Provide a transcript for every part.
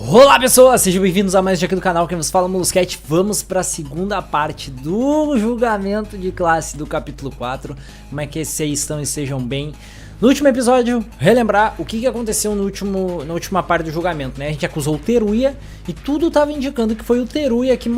Olá pessoas, sejam bem-vindos a mais um dia aqui do canal, quem vos fala é o Molusquete. Vamos para a segunda parte do julgamento de classe do capítulo 4. Como é que vocês estão e sejam bem? No último episódio, relembrar o que aconteceu na última parte do julgamento, né? A gente acusou o Teruya e tudo estava indicando que foi o Teruya que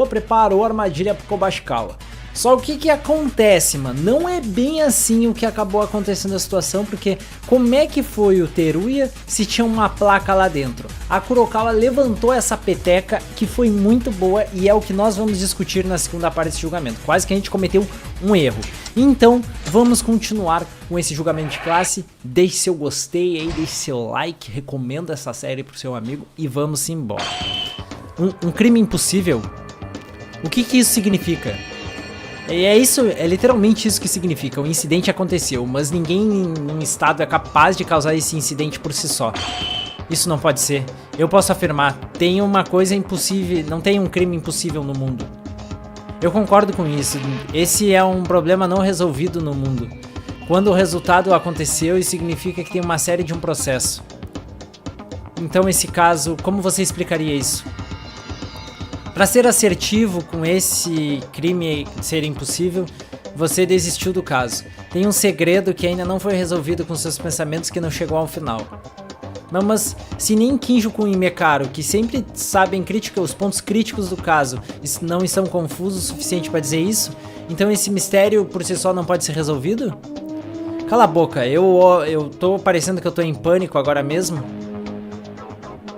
preparou a armadilha pro Kobashikawa. Só o que acontece, mano? Não é bem assim o que acabou acontecendo a situação, porque como é que foi o Teruya se tinha uma placa lá dentro? A Kurokawa levantou essa peteca que foi muito boa e é o que nós vamos discutir na segunda parte desse julgamento. Quase que a gente cometeu um erro. Então, vamos continuar com esse julgamento de classe. Deixe seu gostei aí, deixe seu like, recomenda essa série pro seu amigo e vamos embora. Um crime impossível? O que isso significa? É literalmente isso que significa. O incidente aconteceu, mas ninguém num estado é capaz de causar esse incidente por si só. Isso não pode ser. Eu posso afirmar, tem uma coisa impossível, não tem um crime impossível no mundo. Eu concordo com isso. Esse é um problema não resolvido no mundo. Quando o resultado aconteceu, isso significa que tem uma série de um processo. Então, esse caso, como você explicaria isso? Para ser assertivo com esse crime ser impossível, você desistiu do caso. Tem um segredo que ainda não foi resolvido com seus pensamentos que não chegou ao final. Não, mas se nem Kinjo-kun e Mekaro, que sempre sabem os pontos críticos do caso, não estão confusos o suficiente para dizer isso, então esse mistério por si só não pode ser resolvido? Cala a boca, eu tô parecendo que eu tô em pânico agora mesmo?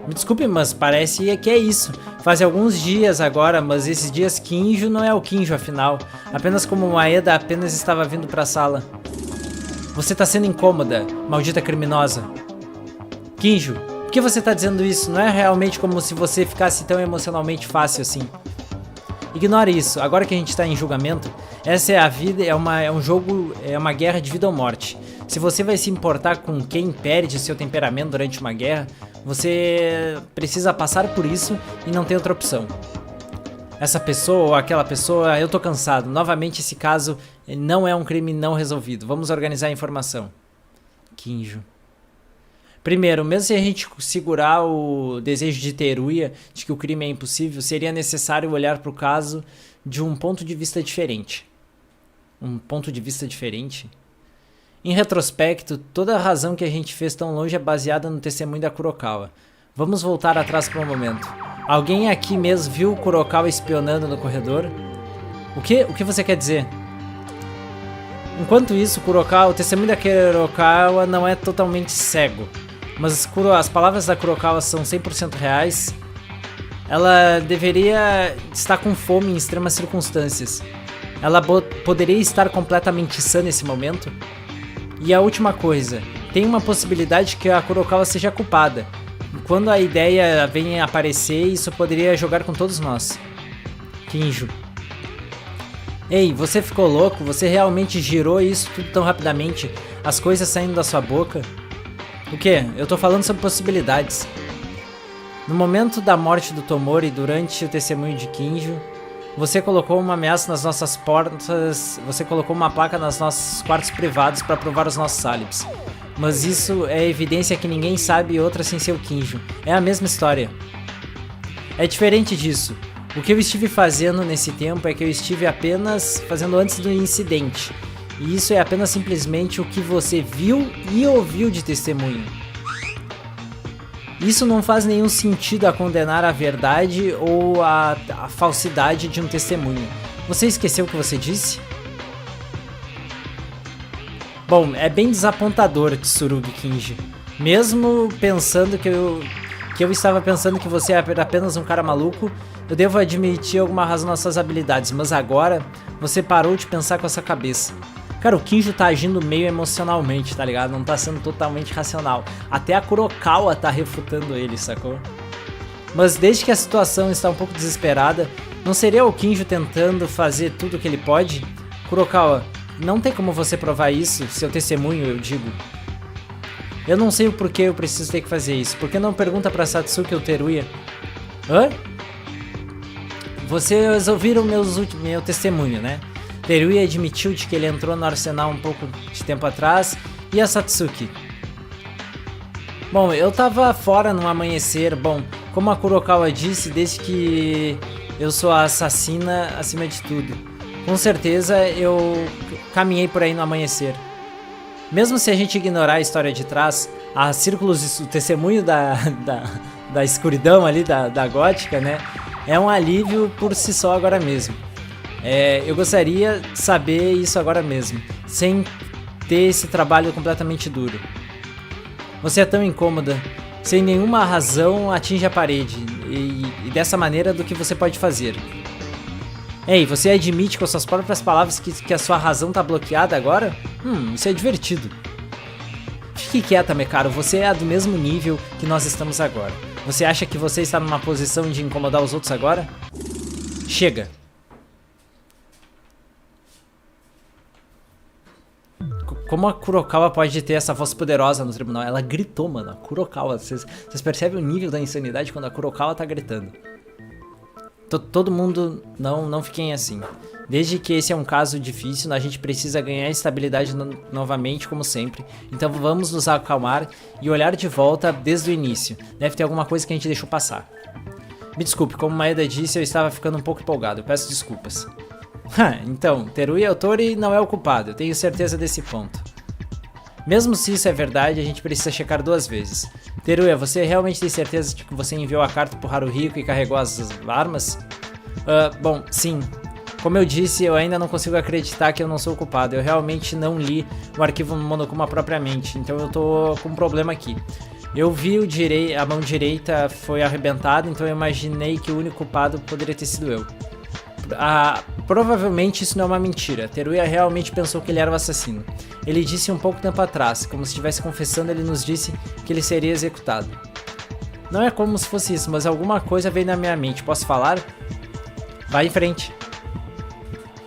Me desculpe, mas parece que é isso. Faz alguns dias agora, mas esses dias Kinjo não é o Kinjo afinal. Apenas como Maeda apenas estava vindo pra sala. Você tá sendo incômoda, maldita criminosa. Kinjo, por que você tá dizendo isso? Não é realmente como se você ficasse tão emocionalmente fácil assim. Ignore isso, agora que a gente tá em julgamento, essa é a vida, é um jogo, é uma guerra de vida ou morte. Se você vai se importar com quem perde seu temperamento durante uma guerra, você precisa passar por isso e não tem outra opção. Essa pessoa ou aquela pessoa, eu tô cansado. Novamente esse caso não é um crime não resolvido. Vamos organizar a informação. Kinjo. Primeiro, mesmo se a gente segurar o desejo de Teruya de que o crime é impossível, seria necessário olhar para o caso de um ponto de vista diferente. Um ponto de vista diferente? Em retrospecto, toda a razão que a gente fez tão longe é baseada no testemunho da Kurokawa. Vamos voltar atrás por um momento. Alguém aqui mesmo viu Kurokawa espionando no corredor? O que você quer dizer? Enquanto isso, o testemunho da Kurokawa não é totalmente cego. Mas as palavras da Kurokawa são 100% reais. Ela deveria estar com fome em extremas circunstâncias. Ela poderia estar completamente sã nesse momento? E a última coisa, tem uma possibilidade que a Kurokawa seja culpada. Quando a ideia vem aparecer, isso poderia jogar com todos nós. Kinjo. Ei, você ficou louco? Você realmente girou isso tudo tão rapidamente? As coisas saindo da sua boca? O quê? Eu tô falando sobre possibilidades. No momento da morte do Tomori e durante o testemunho de Kinjo, você colocou uma ameaça nas nossas portas, você colocou uma placa nos nossos quartos privados para provar os nossos álibis. Mas isso é evidência que ninguém sabe outra sem ser o Kinjo. É a mesma história. É diferente disso. O que eu estive fazendo nesse tempo é que eu estive apenas fazendo antes do incidente. E isso é apenas simplesmente o que você viu e ouviu de testemunho. Isso não faz nenhum sentido a condenar a verdade ou a falsidade de um testemunho. Você esqueceu o que você disse? Bom, é bem desapontador, Tsurugi Kinji. Mesmo pensando que eu estava pensando que você era apenas um cara maluco, eu devo admitir alguma razão nas suas habilidades, mas agora você parou de pensar com essa cabeça. Cara, o Kinjo tá agindo meio emocionalmente, tá ligado? Não tá sendo totalmente racional. Até a Kurokawa tá refutando ele, sacou? Mas desde que a situação está um pouco desesperada, não seria o Kinjo tentando fazer tudo o que ele pode? Kurokawa, não tem como você provar isso, seu testemunho, eu digo. Eu não sei o porquê eu preciso ter que fazer isso. Por que não pergunta pra Satsuki ou Teruya? Hã? Vocês ouviram meu testemunho, né? Teruya admitiu de que ele entrou no arsenal um pouco de tempo atrás. E a Satsuki? Bom, eu tava fora no amanhecer. Bom, Como a Kurokawa disse, desde que eu sou a assassina acima de tudo. Com certeza eu caminhei por aí no amanhecer. Mesmo se a gente ignorar a história de trás, a Círculos, o testemunho da escuridão ali, da gótica, né? É um alívio por si só agora mesmo. Eu gostaria de saber isso agora mesmo, sem ter esse trabalho completamente duro. Você é tão incômoda. Sem nenhuma razão atinge a parede, e dessa maneira do que você pode fazer. Ei, você admite com suas próprias palavras que a sua razão tá bloqueada agora? Isso é divertido. Fique quieta, Mekaro, você é do mesmo nível que nós estamos agora. Você acha que você está numa posição de incomodar os outros agora? Chega. Como a Kurokawa pode ter essa voz poderosa no tribunal? Ela gritou, mano. A Kurokawa. Vocês percebem o nível da insanidade quando a Kurokawa tá gritando. Todo mundo não fiquem assim. Desde que esse é um caso difícil, a gente precisa ganhar estabilidade novamente, como sempre. Então vamos nos acalmar e olhar de volta desde o início. Deve ter alguma coisa que a gente deixou passar. Me desculpe, como Maeda disse, eu estava ficando um pouco empolgado. Peço desculpas. Então, Teruya Otori não é o culpado, eu tenho certeza desse ponto. Mesmo se isso é verdade, a gente precisa checar 2 vezes. Teruya, você realmente tem certeza de que você enviou a carta pro Haruhiko e carregou as armas? Bom, sim. Como eu disse, eu ainda não consigo acreditar que eu não sou o culpado. Eu realmente não li o arquivo Monokuma propriamente, então eu tô com um problema aqui. Eu vi a mão direita foi arrebentada, então eu imaginei que o único culpado poderia ter sido eu. Provavelmente isso não é uma mentira. Teruya realmente pensou que ele era o assassino. Ele disse um pouco tempo atrás, como se estivesse confessando, ele nos disse que ele seria executado. Não é como se fosse isso, mas alguma coisa veio na minha mente. Posso falar? Vai em frente.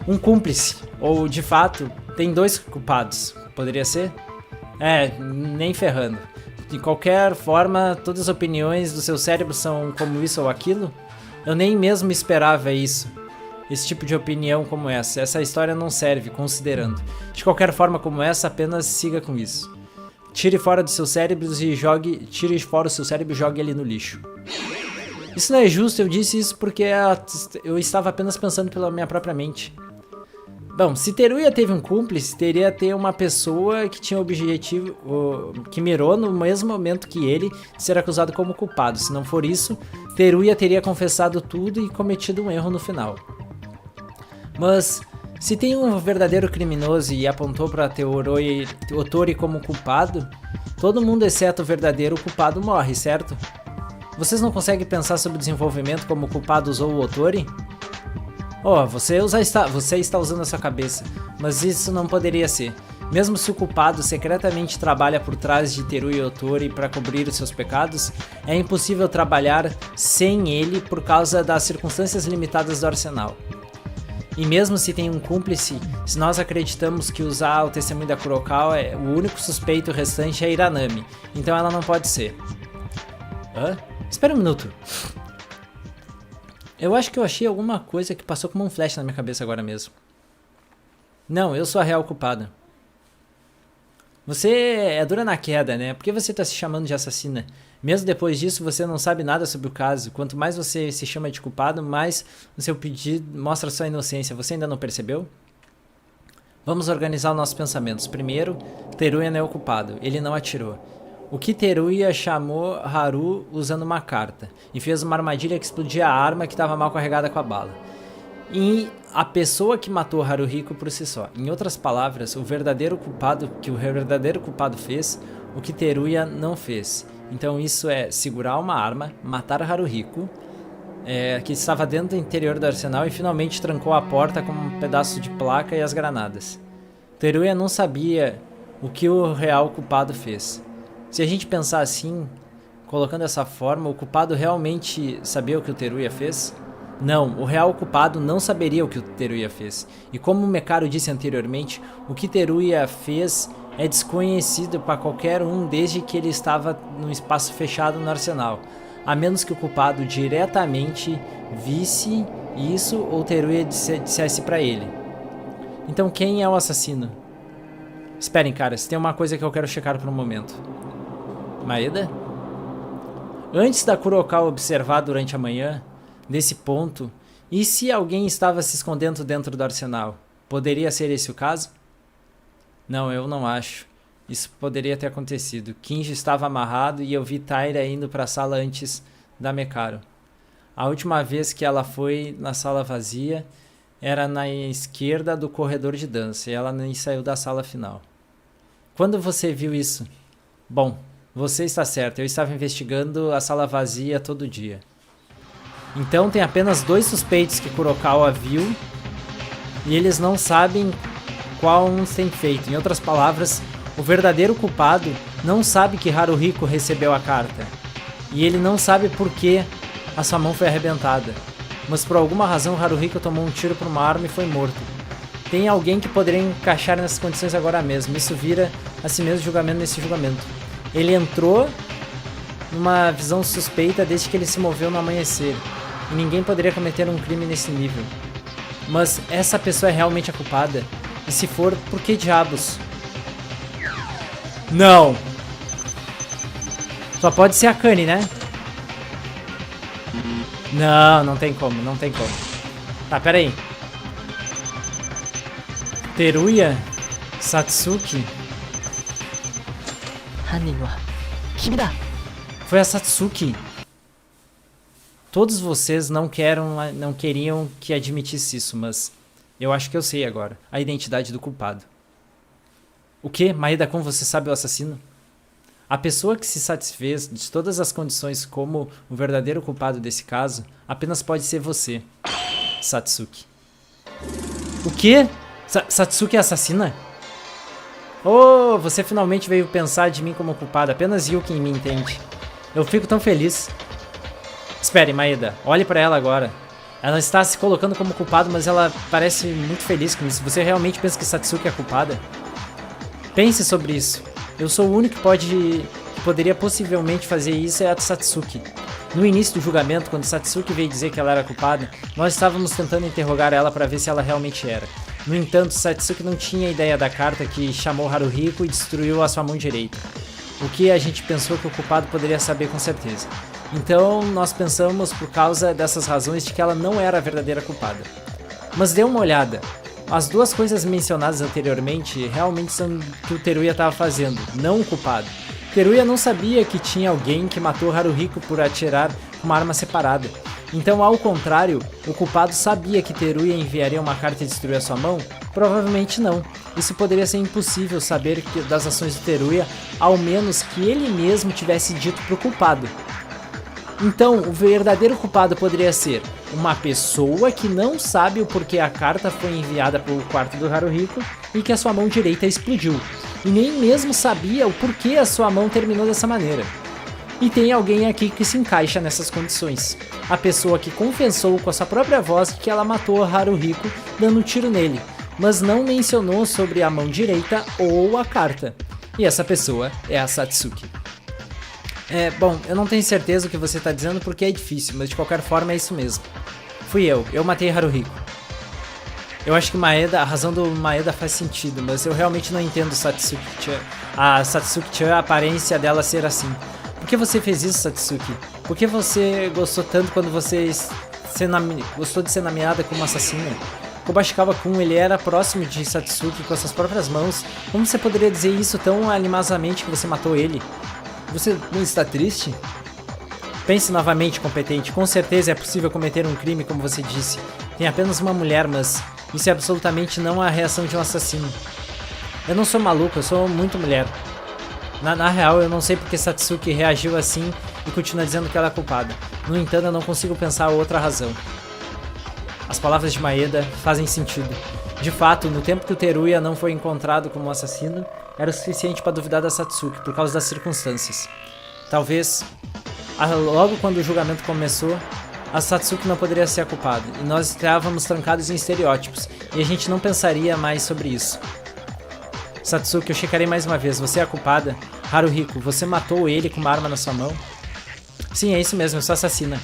Um cúmplice, ou de fato, tem 2 culpados. Poderia ser? Nem ferrando. De qualquer forma, todas as opiniões do seu cérebro são como isso ou aquilo? Eu nem mesmo esperava isso. Esse tipo de opinião como essa. Essa história não serve, considerando. De qualquer forma como essa, apenas siga com isso. Tire fora do seu cérebro e jogue ele no lixo. Isso não é justo, eu disse isso porque eu estava apenas pensando pela minha própria mente. Bom, se Teruya teve um cúmplice, teria ter uma pessoa que tinha o objetivo, que mirou no mesmo momento que ele ser acusado como culpado. Se não for isso, Teruya teria confessado tudo e cometido um erro no final. Mas, se tem um verdadeiro criminoso e apontou para Otori como culpado, todo mundo exceto o verdadeiro culpado morre, certo? Vocês não conseguem pensar sobre o desenvolvimento como o culpado usou o Otori? Você está usando a sua cabeça, mas isso não poderia ser. Mesmo se o culpado secretamente trabalha por trás de Teruya Otori para cobrir os seus pecados, é impossível trabalhar sem ele por causa das circunstâncias limitadas do arsenal. E mesmo se tem um cúmplice, se nós acreditamos que usar o testemunho da Kurokawa, o único suspeito restante é Iranami, então ela não pode ser. Espera um minuto. Eu acho que eu achei alguma coisa que passou como um flash na minha cabeça agora mesmo. Não, eu sou a real culpada. Você é dura na queda, né? Por que você tá se chamando de assassina? Mesmo depois disso, você não sabe nada sobre o caso. Quanto mais você se chama de culpado, mais o seu pedido mostra sua inocência. Você ainda não percebeu? Vamos organizar os nossos pensamentos. Primeiro, Teruya não é o culpado. Ele não atirou. O que Teruya chamou Haru usando uma carta e fez uma armadilha que explodia a arma que estava mal carregada com a bala. E a pessoa que matou Haruhiko por si só. Em outras palavras, o verdadeiro culpado fez o que Teruya não fez. Então isso é segurar uma arma, matar Haruhiko, que estava dentro do interior do arsenal e finalmente trancou a porta com um pedaço de placa e as granadas. Teruya não sabia o que o real culpado fez. Se a gente pensar assim, colocando dessa forma, o culpado realmente sabia o que o Teruya fez? Não, o real culpado não saberia o que o Teruya fez. E como o Mekaro disse anteriormente, o que Teruya fez é desconhecido para qualquer um desde que ele estava num espaço fechado no arsenal. A menos que o culpado diretamente visse isso ou Teruya dissesse para ele. Então quem é o assassino? Esperem, caras, tem uma coisa que eu quero checar por um momento. Maeda? Antes da Kurokawa observar durante a manhã, desse ponto, e se alguém estava se escondendo dentro do arsenal? Poderia ser esse o caso? Não, eu não acho. Isso poderia ter acontecido. Kinji estava amarrado e eu vi Taira indo para a sala antes da Mekaro. A última vez que ela foi na sala vazia era na esquerda do corredor de dança e ela nem saiu da sala final. Quando você viu isso? Bom, você está certo, eu estava investigando a sala vazia todo dia. Então tem apenas 2 suspeitos que Kurokawa viu e eles não sabem qual um tem feito. Em outras palavras, o verdadeiro culpado não sabe que Haruhiko recebeu a carta. E ele não sabe por que a sua mão foi arrebentada. Mas por alguma razão Haruhiko tomou um tiro por uma arma e foi morto. Tem alguém que poderia encaixar nessas condições agora mesmo. Isso vira a si mesmo julgamento nesse julgamento. Ele entrou numa visão suspeita desde que ele se moveu no amanhecer. E ninguém poderia cometer um crime nesse nível. Mas essa pessoa é realmente a culpada? E se for, por que diabos? Não! Só pode ser a Kani, né? Não, não tem como, não tem como. Tá, pera aí. Teruya? Satsuki? Foi a Satsuki. Todos vocês não queriam que admitisse isso, mas eu acho que eu sei agora. A identidade do culpado. O que? Maeda-kun, você sabe o assassino? A pessoa que se satisfez de todas as condições como o verdadeiro culpado desse caso apenas pode ser você, Satsuki. O quê? Satsuki é assassina? Oh, você finalmente veio pensar de mim como culpado. Apenas Yuki me entende. Eu fico tão feliz. Espere, Maeda. Olhe pra ela agora. Ela está se colocando como culpada, mas ela parece muito feliz com isso. Você realmente pensa que Satsuki é culpada? Pense sobre isso. Eu sou o único que poderia possivelmente fazer isso é a Satsuki. No início do julgamento, quando Satsuki veio dizer que ela era culpada, nós estávamos tentando interrogar ela para ver se ela realmente era. No entanto, Satsuki não tinha ideia da carta que chamou Haruhiko e destruiu a sua mão direita. O que a gente pensou que o culpado poderia saber com certeza. Então, nós pensamos por causa dessas razões de que ela não era a verdadeira culpada. Mas dê uma olhada. As 2 coisas mencionadas anteriormente realmente são o que o Teruya estava fazendo, não o culpado. Teruya não sabia que tinha alguém que matou Haruhiko por atirar com uma arma separada. Então, ao contrário, o culpado sabia que Teruya enviaria uma carta e destruir a sua mão? Provavelmente não. Isso poderia ser impossível saber das ações do Teruya, ao menos que ele mesmo tivesse dito para o culpado. Então, o verdadeiro culpado poderia ser uma pessoa que não sabe o porquê a carta foi enviada para o quarto do Haruhiko e que a sua mão direita explodiu, e nem mesmo sabia o porquê a sua mão terminou dessa maneira. E tem alguém aqui que se encaixa nessas condições. A pessoa que confessou com a sua própria voz que ela matou Haruhiko dando um tiro nele, mas não mencionou sobre a mão direita ou a carta. E essa pessoa é a Satsuki. Bom, eu não tenho certeza o que você está dizendo porque é difícil, mas de qualquer forma é isso mesmo. Fui eu matei Haruhiko. Eu acho que a razão do Maeda faz sentido, mas eu realmente não entendo Satsuki-chan. A Satsuki-chan, a aparência dela ser assim. Por que você fez isso, Satsuki? Por que você gostou tanto quando você gostou de ser nomeada como assassina? Kobashikawa-kun, ele era próximo de Satsuki com as suas próprias mãos. Como você poderia dizer isso tão animosamente que você matou ele? Você não está triste? Pense novamente, competente. Com certeza é possível cometer um crime, como você disse. Tem apenas uma mulher, mas isso é absolutamente não a reação de um assassino. Eu não sou maluco, eu sou muito mulher. Na real, eu não sei porque Satsuki reagiu assim e continua dizendo que ela é culpada. No entanto, eu não consigo pensar outra razão. As palavras de Maeda fazem sentido. De fato, no tempo que o Teruya não foi encontrado como assassino, era o suficiente para duvidar da Satsuki, por causa das circunstâncias. Talvez, logo quando o julgamento começou, a Satsuki não poderia ser a culpada, e nós estávamos trancados em estereótipos, e a gente não pensaria mais sobre isso. Satsuki, eu checarei mais uma vez, você é a culpada? Haruhiko, você matou ele com uma arma na sua mão? Sim, é isso mesmo, eu sou assassina.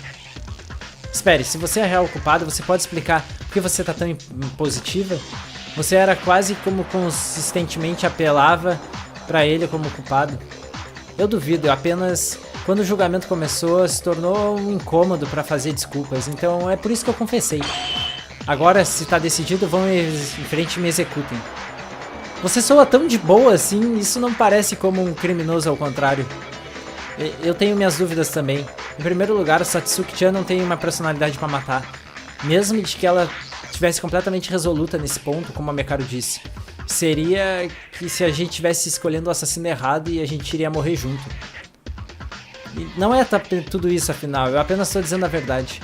Espere, se você é a real culpada, você pode explicar por que você está tão impositiva? Você era quase como consistentemente apelava para ele como culpado. Eu duvido, eu apenas Quando o julgamento começou, se tornou um incômodo pra fazer desculpas, então é por isso que eu confessei. Agora, se tá decidido, vão em frente e me executem. Você soa tão de boa assim, isso não parece como um criminoso, ao contrário. Eu tenho minhas dúvidas também. Em primeiro lugar, Satsuki-chan não tem uma personalidade pra matar. Mesmo de que ela estivesse completamente resoluta nesse ponto, como a Mekaru disse. Seria que se a gente estivesse escolhendo o assassino errado e a gente iria morrer junto. E não é tudo isso, afinal, eu apenas estou dizendo a verdade.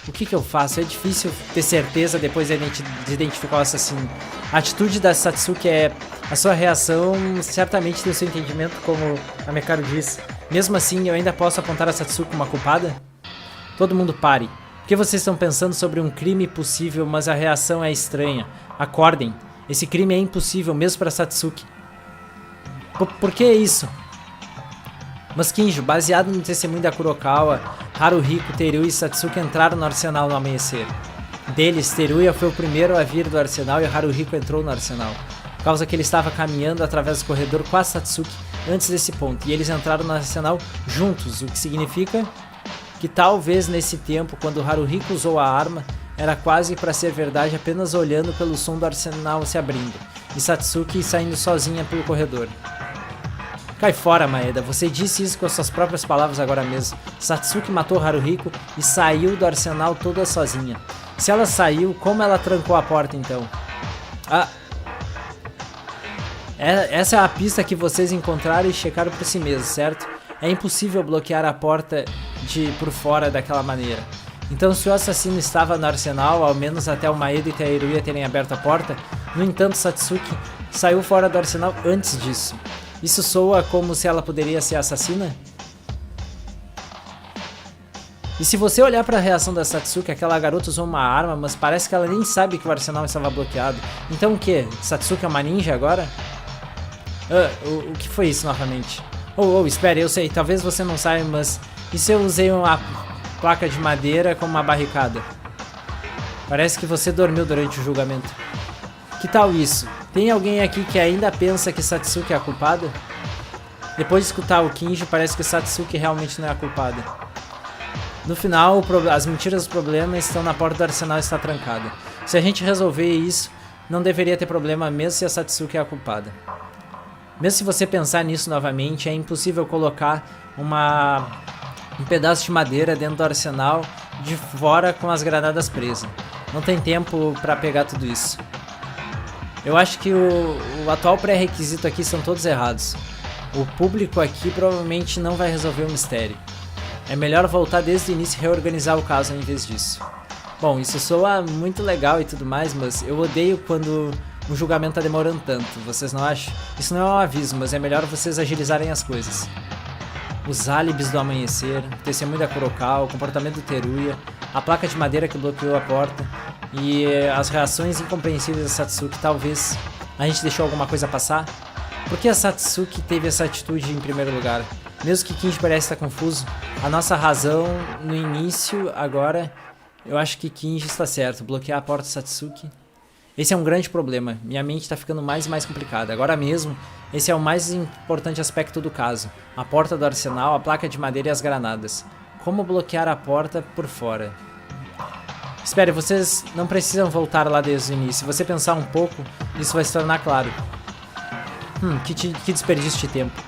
O que eu faço? É difícil ter certeza depois de identificar o assassino. A atitude da Satsuki é... A sua reação certamente tem o seu entendimento, como a Mekaru disse. Mesmo assim, eu ainda posso apontar a Satsuki como uma culpada? Todo mundo pare. Por que vocês estão pensando sobre um crime possível, mas a reação é estranha? Acordem. Esse crime é impossível, mesmo para Satsuki. Por que isso? Mas Kinjo, baseado no testemunho da Kurokawa, Haruhiko, Teruya e Satsuki entraram no arsenal no amanhecer. Deles, Teruya foi o primeiro a vir do arsenal e Haruhiko entrou no arsenal, por causa que ele estava caminhando através do corredor com a Satsuki antes desse ponto, e eles entraram no arsenal juntos, o que significa que talvez nesse tempo, quando Haruhiko usou a arma, era quase para ser verdade apenas olhando pelo som do arsenal se abrindo, e Satsuki saindo sozinha pelo corredor. Cai fora, Maeda. Você disse isso com as suas próprias palavras agora mesmo. Satsuki matou Haruhiko e saiu do arsenal toda sozinha. Se ela saiu, como ela trancou a porta então? Essa é a pista que vocês encontraram e checaram por si mesmos, certo? É impossível bloquear a porta por fora daquela maneira. Então, se o assassino estava no arsenal, ao menos até o Maeda e Teruya terem aberto a porta, no entanto, Satsuki saiu fora do arsenal antes disso. Isso soa como se ela poderia ser assassina? E se você olhar para a reação da Satsuki, aquela garota usou uma arma, mas parece que ela nem sabe que o arsenal estava bloqueado. Então o que? Satsuki é uma ninja agora? O que foi isso novamente? Espere, eu sei, talvez você não saiba, mas... E se eu usei uma placa de madeira como uma barricada? Parece que você dormiu durante o julgamento. Que tal isso? Tem alguém aqui que ainda pensa que Satsuki é a culpada? Depois de escutar o Kinjo, parece que Satsuki realmente não é a culpada. No final, as mentiras dos problemas estão na porta do arsenal e está trancada. Se a gente resolver isso, não deveria ter problema mesmo se a Satsuki é a culpada. Mesmo se você pensar nisso novamente, é impossível colocar um pedaço de madeira dentro do arsenal de fora com as granadas presas. Não tem tempo para pegar tudo isso. Eu acho que o atual pré-requisito aqui são todos errados. O público aqui provavelmente não vai resolver o mistério. É melhor voltar desde o início e reorganizar o caso em vez disso. Bom, isso soa muito legal e tudo mais, mas eu odeio quando o julgamento tá demorando tanto, vocês não acham? Isso não é um aviso, mas é melhor vocês agilizarem as coisas. Os álibis do amanhecer, o testemunho da Kurokawa, o comportamento do Teruya, a placa de madeira que bloqueou a porta e as reações incompreensíveis da Satsuki. Talvez a gente deixou alguma coisa passar? Por que a Satsuki teve essa atitude em primeiro lugar? Mesmo que Kinji pareça estar confuso, a nossa razão no início, agora, eu acho que Kinji está certo. Bloquear a porta da Satsuki. Esse é um grande problema. Minha mente está ficando mais e mais complicada. Agora mesmo, esse é o mais importante aspecto do caso. A porta do arsenal, a placa de madeira e as granadas. Como bloquear a porta por fora? Espere, vocês não precisam voltar lá desde o início. Se você pensar um pouco, isso vai se tornar claro. Que desperdício de tempo.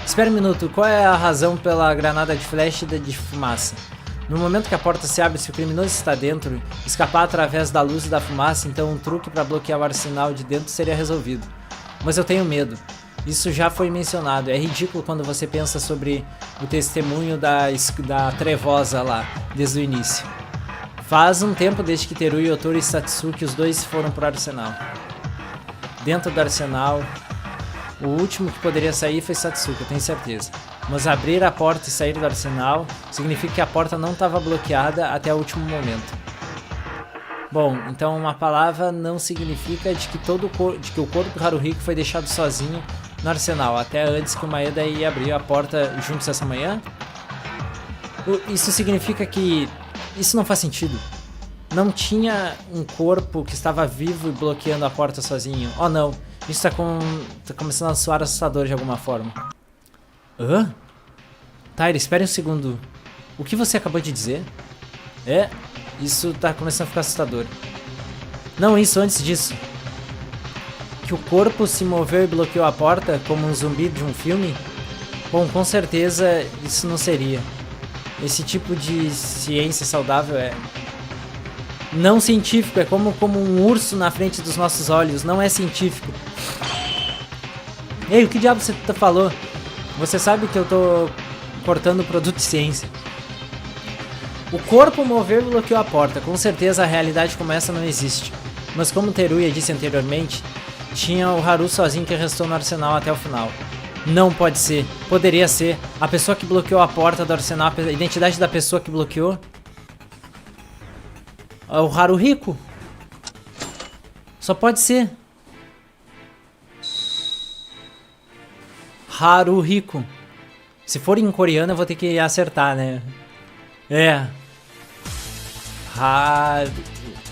Espere um minuto, qual é a razão pela granada de flash e de fumaça? No momento que a porta se abre, se o criminoso está dentro, escapar através da luz e da fumaça, então um truque para bloquear o arsenal de dentro seria resolvido. Mas eu tenho medo. Isso já foi mencionado. É ridículo quando você pensa sobre o testemunho da trevosa lá, desde o início. Faz um tempo desde que Teruya, Otoro e Satsuki, os dois foram para o arsenal. Dentro do arsenal, o último que poderia sair foi Satsuki, eu tenho certeza. Mas abrir a porta e sair do arsenal significa que a porta não estava bloqueada até o último momento. Bom, então uma palavra não significa de que o corpo do Haruhiko foi deixado sozinho no arsenal, até antes que o Maeda ia abrir a porta juntos essa manhã? Isso significa que... Isso não faz sentido. Não tinha um corpo que estava vivo e bloqueando a porta sozinho. Oh não, isso tá começando a soar assustador de alguma forma. Tyra, espere um segundo. O que você acabou de dizer? É, isso tá começando a ficar assustador. Não, isso antes disso. Que o corpo se moveu e bloqueou a porta como um zumbi de um filme? Bom, com certeza isso não seria. Esse tipo de ciência saudável é... não científico, é como um urso na frente dos nossos olhos, não é científico. Ei, o que diabo você falou? Você sabe que eu tô cortando o produto de ciência. O corpo moveu e bloqueou a porta, com certeza a realidade como essa não existe. Mas como Teruya disse anteriormente, tinha o Haru sozinho que restou no arsenal até o final. Não pode ser, poderia ser. A pessoa que bloqueou a porta do arsenal, a identidade da pessoa que bloqueou... é o Haruhiko? Só pode ser. Haruhiko. Se for em coreano eu vou ter que acertar, né? É.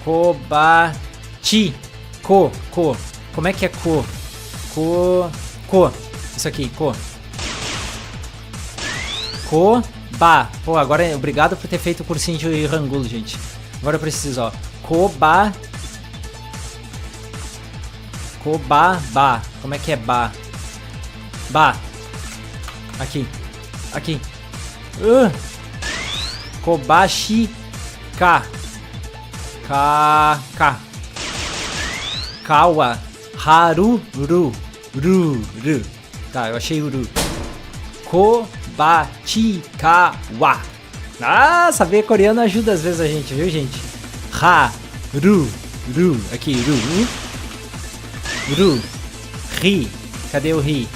Kobachi. Ko. Como é que é ko? Ko. Isso aqui, ko. Koba. Pô, agora obrigado por ter feito o cursinho de Hangul, gente. Agora eu preciso, ó. Koba. Como é que é ba? Ba. Aqui. Kobashi. Kawa. Ru. Tá, eu achei uru. Kobachikawa. Ah, saber coreano ajuda às vezes a gente, viu, gente? Ru. Aqui, ru. Ri. Cadê o ri?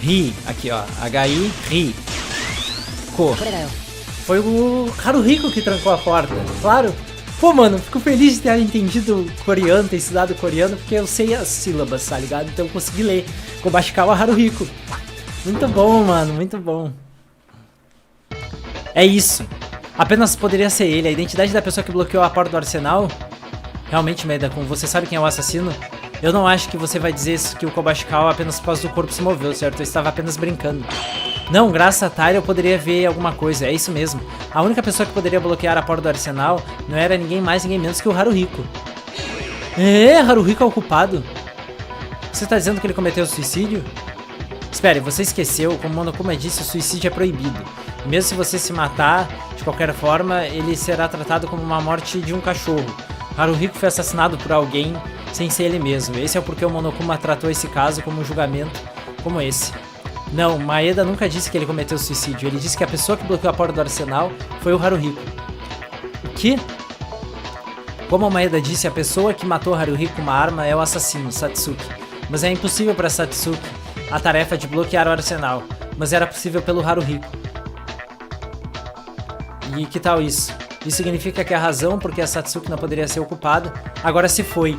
Ri. Aqui, ó. H-I, ri. Ko. Foi o Haruhiko que trancou a porta. Claro. Pô, mano, fico feliz de ter entendido coreano, ter estudado coreano, porque eu sei as sílabas, tá ligado? Então eu consegui ler. Kobachikawa Haruhiko. Muito bom, mano, muito bom. É isso. Apenas poderia ser ele. A identidade da pessoa que bloqueou a porta do arsenal... Realmente, Maeda-kun, você sabe quem é o assassino? Eu não acho que você vai dizer que o Kobachikawa apenas por causa do corpo se moveu, certo? Eu estava apenas brincando. Não, graças a Tyra eu poderia ver alguma coisa, é isso mesmo. A única pessoa que poderia bloquear a porta do arsenal não era ninguém mais, ninguém menos que o Haruhiko. É, Haruhiko é o culpado? Você está dizendo que ele cometeu suicídio? Espere, você esqueceu, como Monokuma disse, o suicídio é proibido. E mesmo se você se matar, de qualquer forma, ele será tratado como uma morte de um cachorro. Haruhiko foi assassinado por alguém sem ser ele mesmo. Esse é o porquê o Monokuma tratou esse caso como um julgamento como esse. Não, Maeda nunca disse que ele cometeu suicídio. Ele disse que a pessoa que bloqueou a porta do arsenal foi o Haruhiko. O quê? Como a Maeda disse, a pessoa que matou o Haruhiko com uma arma é o assassino, Satsuki. Mas é impossível para Satsuki a tarefa de bloquear o arsenal. Mas era possível pelo Haruhiko. E que tal isso? Isso significa que a razão porque a Satsuki não poderia ser ocupada agora se foi.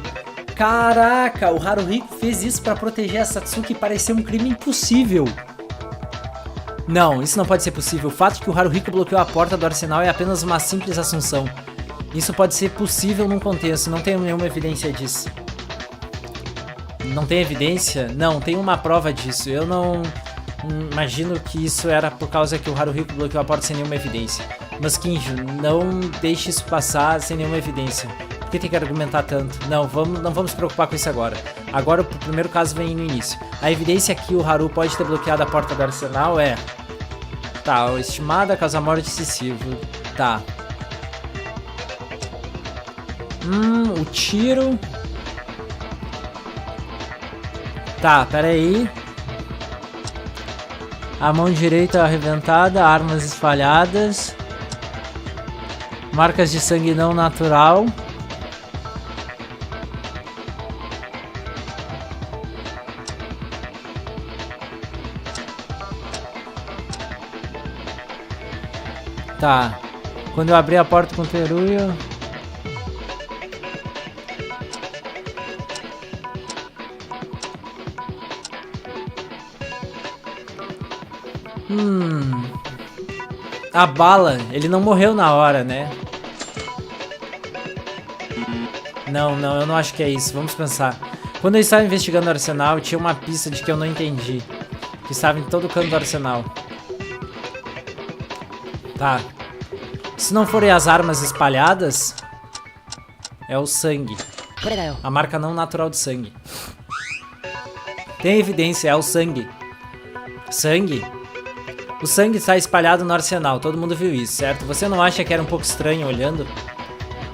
Caraca, o Haruhiko fez isso pra proteger a Satsuki e parecer um crime impossível. Não, isso não pode ser possível. O fato de que o Haruhiko bloqueou a porta do arsenal é apenas uma simples assunção. Isso pode ser possível num contexto, não tenho nenhuma evidência disso. Não tem evidência? Não, tem uma prova disso. Eu não imagino que isso era por causa que o Haruhiko bloqueou a porta sem nenhuma evidência. Mas Kinjo, não deixe isso passar sem nenhuma evidência. Por que tem que argumentar tanto? Não vamos se preocupar com isso agora. Agora o primeiro caso vem no início. A evidência que o Haru pode ter bloqueado a porta do arsenal é... Tá, estimada causa-morte excessivo. Tá. O tiro... Tá, pera aí. A mão direita arrebentada, armas espalhadas. Marcas de sangue não natural. Tá. Quando eu abri a porta com o Teruya... A bala, ele não morreu na hora, né? Não, eu não acho que é isso. Vamos pensar. Quando eu estava investigando o arsenal, tinha uma pista de que eu não entendi. Que estava em todo o canto do arsenal. Tá. Se não forem as armas espalhadas, é o sangue. A marca não natural de sangue. Tem evidência, é o sangue. Sangue? O sangue está espalhado no arsenal, todo mundo viu isso, certo? Você não acha que era um pouco estranho olhando?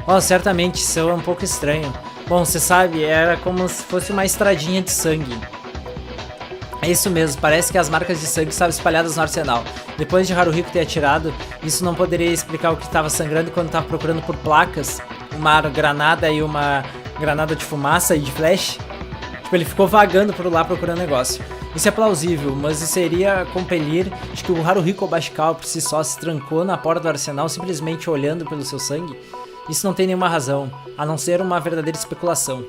Oh, certamente, isso é um pouco estranho. Bom, você sabe, era como se fosse uma estradinha de sangue. É isso mesmo, parece que as marcas de sangue estavam espalhadas no arsenal. Depois de Haruhiko ter atirado, isso não poderia explicar o que estava sangrando quando estava procurando por placas, uma granada e uma granada de fumaça e de flash. Tipo, ele ficou vagando por lá procurando negócio. Isso é plausível, mas isso seria compelir de que o Haruhiko Obashikawa por si só se trancou na porta do arsenal simplesmente olhando pelo seu sangue? Isso não tem nenhuma razão, a não ser uma verdadeira especulação.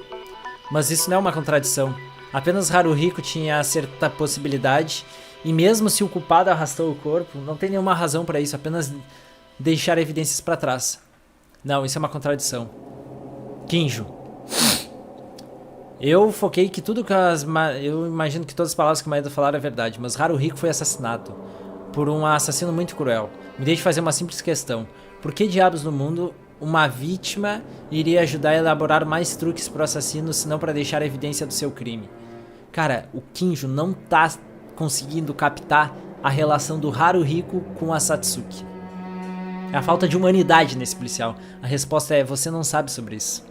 Mas isso não é uma contradição. Apenas Haruhiko tinha certa possibilidade, e mesmo se o culpado arrastou o corpo, não tem nenhuma razão para isso, apenas deixar evidências para trás. Não, isso é uma contradição. Kinjo. Eu foquei que tudo que eu imagino que todas as palavras que o Maeda falaram é verdade, mas Haruhiko foi assassinado por um assassino muito cruel. Me deixe fazer uma simples questão. Por que diabos no mundo uma vítima iria ajudar a elaborar mais truques pro assassino, senão para deixar a evidência do seu crime? Cara, o Kinjo não tá conseguindo captar a relação do Haruhiko com a Satsuki. É a falta de humanidade nesse policial. A resposta é: você não sabe sobre isso.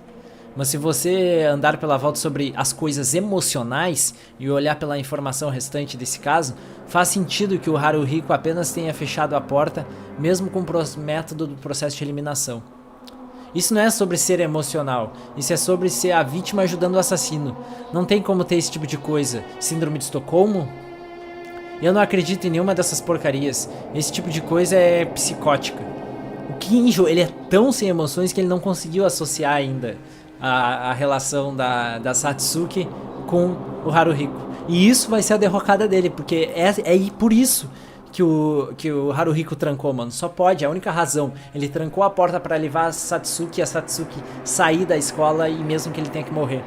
Mas se você andar pela volta sobre as coisas emocionais e olhar pela informação restante desse caso, faz sentido que o Haruhiko apenas tenha fechado a porta, mesmo com o método do processo de eliminação. Isso não é sobre ser emocional, isso é sobre ser a vítima ajudando o assassino. Não tem como ter esse tipo de coisa. Síndrome de Estocolmo? Eu não acredito em nenhuma dessas porcarias. Esse tipo de coisa é psicótica. O Kinjo, ele é tão sem emoções que ele não conseguiu associar ainda a relação da Satsuki com o Haruhiko. E isso vai ser a derrocada dele, porque é por isso que o Haruhiko trancou, mano. Só pode, é a única razão. Ele trancou a porta pra levar a Satsuki sair da escola, e mesmo que ele tenha que morrer.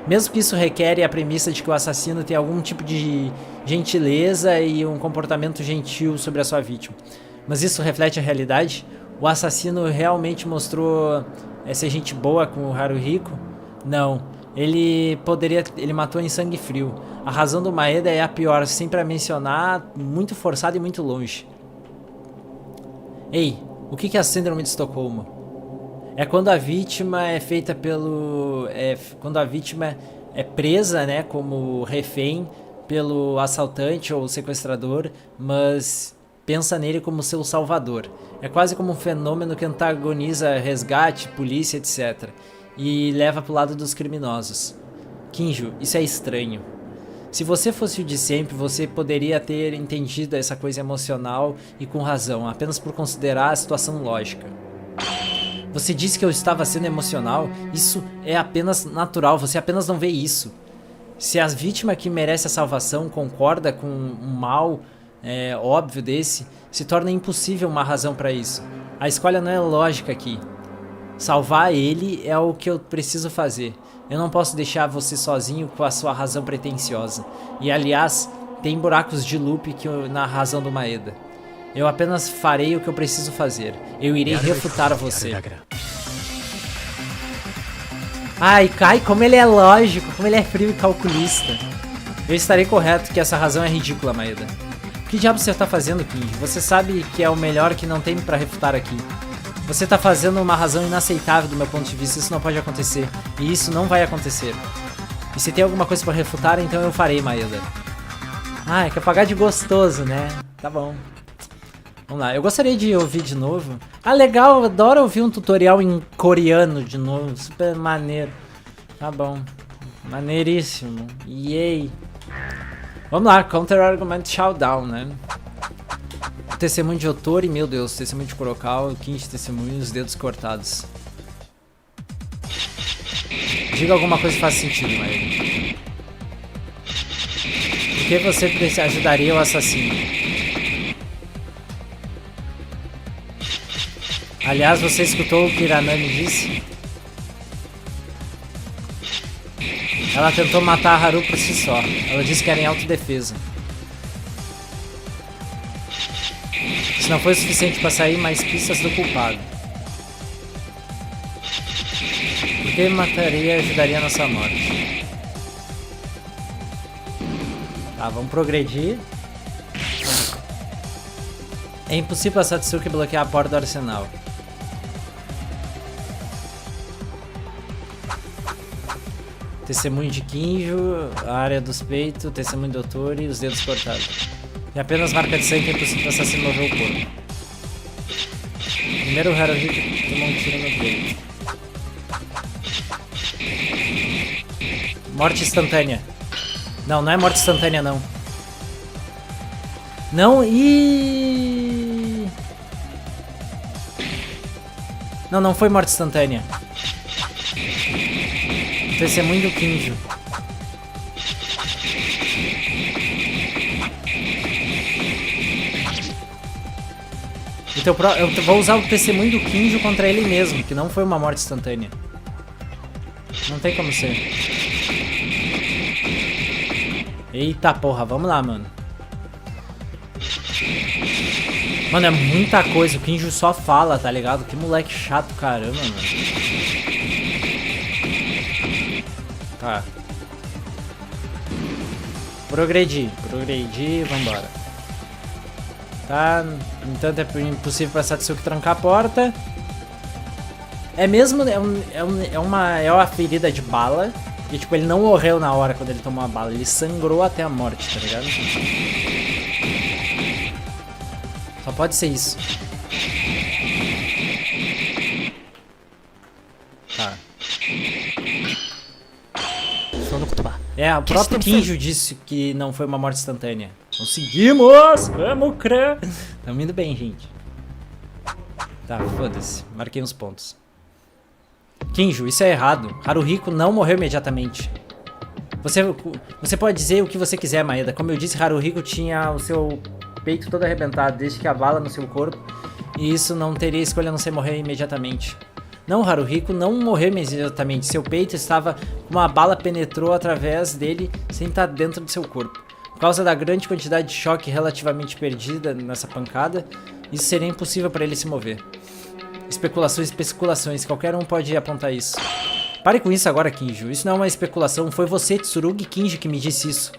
Mesmo que isso requer a premissa de que o assassino tem algum tipo de gentileza e um comportamento gentil sobre a sua vítima. Mas isso reflete a realidade? O assassino realmente mostrou ser gente boa com o Haruhiko? Não. Ele matou em sangue frio. A razão do Maeda é a pior, sempre a mencionar, muito forçada e muito longe. Ei, o que é a síndrome de Estocolmo? É quando a vítima é feita quando a vítima é presa, né, como refém pelo assaltante ou sequestrador, mas pensa nele como seu salvador. É quase como um fenômeno que antagoniza resgate, polícia, etc. E leva pro lado dos criminosos. Kinjo, isso é estranho. Se você fosse o de sempre, você poderia ter entendido essa coisa emocional e com razão, apenas por considerar a situação lógica. Você disse que eu estava sendo emocional? Isso é apenas natural, você apenas não vê isso. Se a vítima que merece a salvação concorda com um mal óbvio desse, se torna impossível uma razão para isso. A escolha não é lógica aqui. Salvar ele é o que eu preciso fazer. Eu não posso deixar você sozinho com a sua razão pretensiosa. E aliás, tem buracos de loop na razão do Maeda. Eu apenas farei o que eu preciso fazer. Eu irei refutar você. Ai, como ele é lógico, como ele é frio e calculista. Eu estarei correto que essa razão é ridícula, Maeda. O que diabo você está fazendo, King? Você sabe que é o melhor que não tem pra refutar aqui. Você tá fazendo uma razão inaceitável do meu ponto de vista, isso não pode acontecer. E isso não vai acontecer. E se tem alguma coisa pra refutar, então eu farei, Maeda. Ah, quer pagar de gostoso, né? Tá bom. Vamos lá, eu gostaria de ouvir de novo. Ah, legal, eu adoro ouvir um tutorial em coreano de novo, super maneiro. Tá bom, maneiríssimo, yay. Vamos lá, Counter-Argument Showdown, né? Testemunho de Otori, meu Deus, testemunho de Kurokawa, 15 testemunhos, os dedos cortados. Diga alguma coisa que faça sentido, Maeda. Por que você ajudaria o assassino? Aliás, você escutou o que Hiranami disse? Ela tentou matar a Haru por si só. Ela disse que era em autodefesa. Se não foi o suficiente pra sair, mais pistas do culpado. Por que mataria e ajudaria a nossa morte? Tá, vamos progredir. É impossível a Satsuki bloquear a porta do arsenal. Testemunho de Kinjo, a área dos peitos, testemunho do Otori e os dedos cortados. E apenas marca de sangue, é impossível o assassino mover o corpo. Primeiro o Haruhiko tomou um tiro no peito. Morte instantânea. Não, não é morte instantânea não. Não, e não, não foi morte instantânea. Testemunho do Kinjo. Então eu vou usar o testemunho do Kinjo contra ele mesmo, que não foi uma morte instantânea. Não tem como ser. Eita porra, vamos lá, mano. Mano, é muita coisa, o Kinjo só fala, tá ligado? Que moleque chato, caramba, mano. Tá. Progredi, vambora. Tá, no entanto é impossível pra Satsuki trancar a porta. É mesmo, é uma ferida de bala. E tipo, ele não morreu na hora quando ele tomou a bala, ele sangrou até a morte, tá ligado? Só pode ser isso. Tá. É, o próprio Kinjo disse que não foi uma morte instantânea. Conseguimos! Vamos, crã! Tamo indo bem, gente. Tá, foda-se. Marquei uns pontos. Kinjo, isso é errado. Haruhiko não morreu imediatamente. Você pode dizer o que você quiser, Maeda. Como eu disse, Haruhiko tinha o seu peito todo arrebentado desde que a bala no seu corpo. E isso não teria escolha a não ser morrer imediatamente. Não, Haruhiko não morreu imediatamente. Seu peito estava... Uma bala penetrou através dele sem estar dentro do seu corpo. Por causa da grande quantidade de choque relativamente perdida nessa pancada, isso seria impossível para ele se mover. Especulações, qualquer um pode apontar isso. Pare com isso agora, Kinjo. Isso não é uma especulação, foi você, Tsurugi Kinjo, que me disse isso.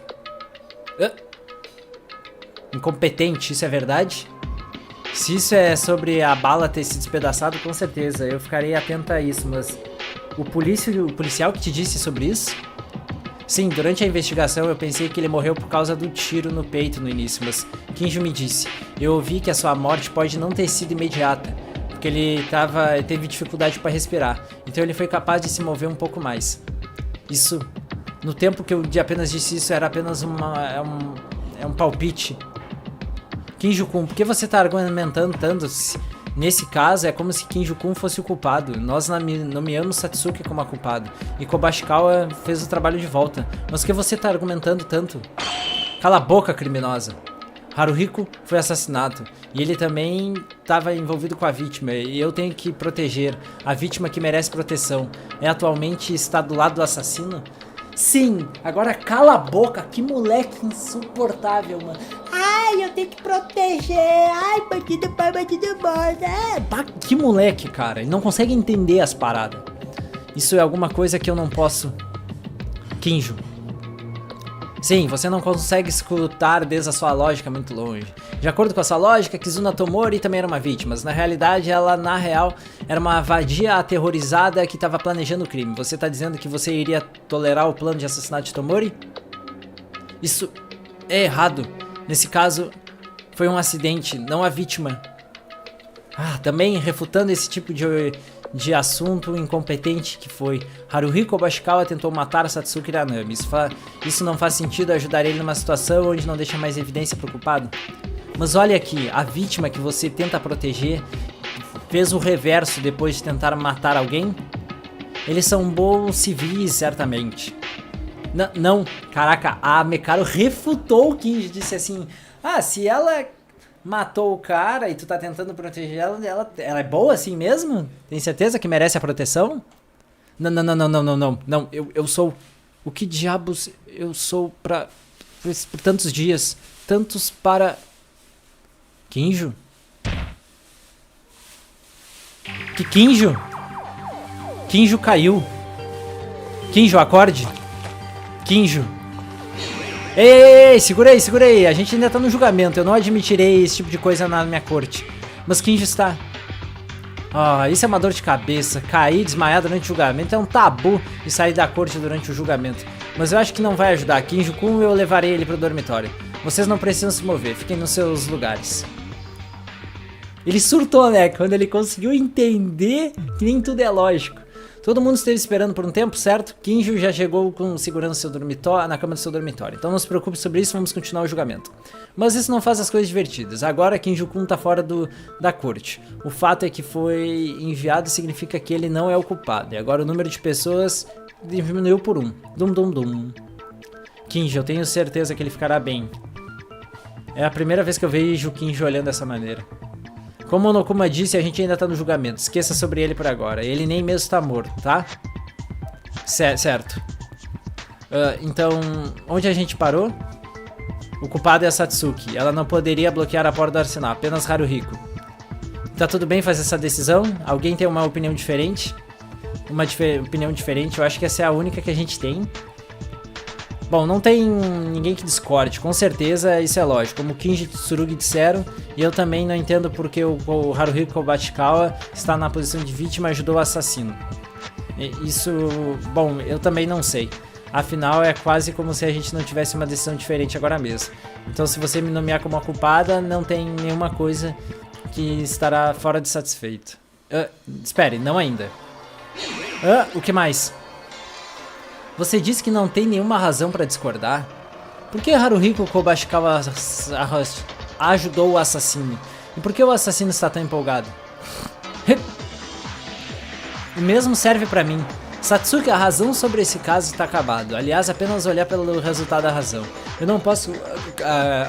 Incompetente, isso é verdade? Se isso é sobre a bala ter se despedaçado, com certeza, eu ficarei atenta a isso, mas... O policial que te disse sobre isso? Sim, durante a investigação eu pensei que ele morreu por causa do tiro no peito no início, mas Kinjo me disse. Eu ouvi que a sua morte pode não ter sido imediata, porque ele teve dificuldade para respirar, então ele foi capaz de se mover um pouco mais. Isso, no tempo que eu apenas disse isso, era apenas um palpite. Kinjo-kun, por que você tá argumentando tanto? Nesse caso, é como se Kinjo-kun fosse o culpado. Nós nomeamos Satsuki como a culpada. E Kobashikawa fez o trabalho de volta. Mas por que você tá argumentando tanto? Cala a boca, criminosa. Haruhiko foi assassinado. E ele também estava envolvido com a vítima. E eu tenho que proteger a vítima que merece proteção. Atualmente está do lado do assassino? Sim, agora cala a boca. Que moleque insuportável, mano. Ai, eu tenho que proteger. Ai, bandido pai, bandido morto. Que moleque, cara. Ele não consegue entender as paradas. Isso é alguma coisa que eu não posso. Kinjo. Sim, você não consegue escutar desde a sua lógica muito longe. De acordo com a sua lógica, Kizuna Tomori também era uma vítima, mas na realidade ela, na real, era uma vadia aterrorizada que estava planejando o crime. Você tá dizendo que você iria tolerar o plano de assassinato de Tomori? Isso é errado. Nesse caso, foi um acidente, não a vítima. Também refutando esse tipo de assunto incompetente que foi. Haruhiko Kobashikawa tentou matar Satsuki Ranami. Isso não faz sentido ajudar ele numa situação onde não deixa mais evidência pro culpado. Mas olha aqui, a vítima que você tenta proteger fez o reverso depois de tentar matar alguém? Eles são bons civis, certamente. Não, caraca, a Mekaro refutou o Kinji, disse assim, se ela matou o cara e tu tá tentando proteger ela é boa assim mesmo? Tem certeza que merece a proteção? Não, eu sou, o que diabos eu sou por tantos dias, tantos para... Kinjo? Que Kinjo? Kinjo caiu. Kinjo, acorde. Kinjo. Ei, segura aí, segura aí. A gente ainda tá no julgamento. Eu não admitirei esse tipo de coisa na minha corte. Mas Kinjo está... Ah, isso é uma dor de cabeça. Cair, desmaiar durante o julgamento é um tabu de sair da corte durante o julgamento. Mas eu acho que não vai ajudar. Kinjo-kun, eu levarei ele pro dormitório. Vocês não precisam se mover. Fiquem nos seus lugares. Ele surtou, né? Quando ele conseguiu entender que nem tudo é lógico. Todo mundo esteve esperando por um tempo, certo? Kinjo já chegou com segurança no seu dormitório, na cama do seu dormitório. Então não se preocupe sobre isso, vamos continuar o julgamento. Mas isso não faz as coisas divertidas. Agora Kinjo-kun tá fora da corte. O fato é que foi enviado significa que ele não é o culpado. E agora o número de pessoas diminuiu por 1. Dum. Kinjo, eu tenho certeza que ele ficará bem. É a primeira vez que eu vejo o Kinjo olhando dessa maneira. Como o Onokuma disse, a gente ainda tá no julgamento. Esqueça sobre ele por agora. Ele nem mesmo tá morto, tá? Certo. Então, onde a gente parou? O culpado é a Satsuki. Ela não poderia bloquear a porta do arsenal, apenas Haruhiko. Tá tudo bem fazer essa decisão? Alguém tem uma opinião diferente? Opinião diferente? Eu acho que essa é a única que a gente tem. Bom, não tem ninguém que discorde, com certeza isso é lógico. Como Kinji e Tsurugi disseram, e eu também não entendo porque o Haruhiko Kobachikawa está na posição de vítima e ajudou o assassino. Isso, bom, eu também não sei. Afinal, é quase como se a gente não tivesse uma decisão diferente agora mesmo. Então, se você me nomear como a culpada, não tem nenhuma coisa que estará fora de satisfeito. Espere, não ainda. O que mais? Você disse que não tem nenhuma razão para discordar? Por que Haruhiko Kobachikawa ajudou o assassino? E por que o assassino está tão empolgado? O mesmo serve para mim. Satsuki, a razão sobre esse caso está acabado. Aliás, apenas olhar pelo resultado da razão. Eu não posso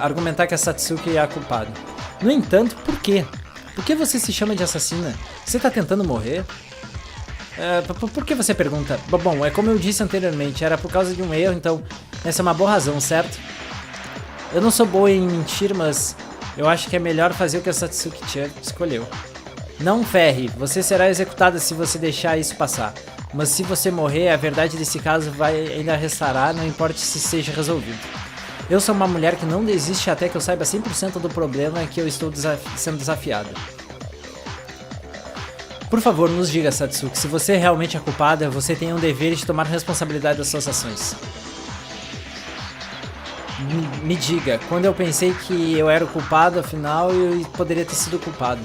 argumentar que a Satsuki é a culpada. No entanto, por quê? Por que você se chama de assassina? Você está tentando morrer? Por que você pergunta? Bom, é como eu disse anteriormente, era por causa de um erro, então essa é uma boa razão, certo? Eu não sou boa em mentir, mas eu acho que é melhor fazer o que a Satsuki-chan escolheu. Não ferre, você será executada se você deixar isso passar. Mas se você morrer, a verdade desse caso vai ainda restará, não importa se seja resolvido. Eu sou uma mulher que não desiste até que eu saiba 100% do problema que eu estou sendo desafiada. Por favor, nos diga, Satsuki, se você realmente é culpada, você tem um dever de tomar responsabilidade das suas ações. Me diga, quando eu pensei que eu era o culpado, afinal eu poderia ter sido o culpado.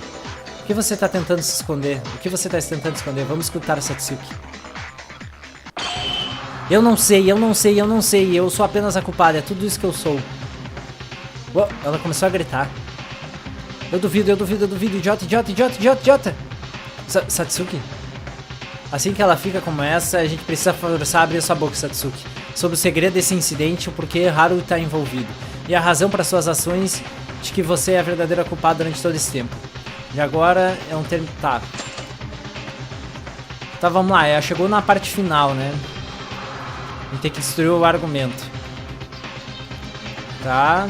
O que você está tentando se esconder? O que você está tentando esconder? Vamos escutar o Satsuki. Eu não sei, eu sou apenas a culpada, é tudo isso que eu sou. Uou, ela começou a gritar. Eu duvido, idiota. Satsuki? Assim que ela fica como essa, a gente precisa forçar a abrir sua boca, Satsuki. Sobre o segredo desse incidente, o porquê Haru está envolvido. E a razão para suas ações de que você é a verdadeira culpada durante todo esse tempo. E agora é um termo... Tá, vamos lá. Chegou na parte final, né? A gente tem que destruir o argumento. Tá.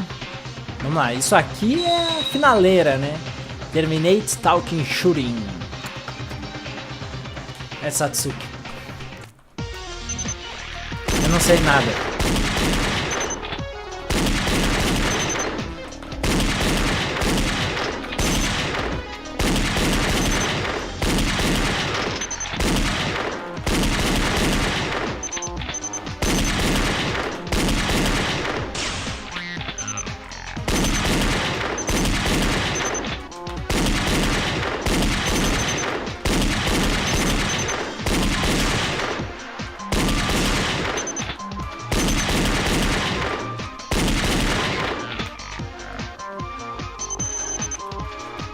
Vamos lá. Isso aqui é a finaleira, né? Terminate Stalking Shooting. É Satsuki. Eu não sei nada.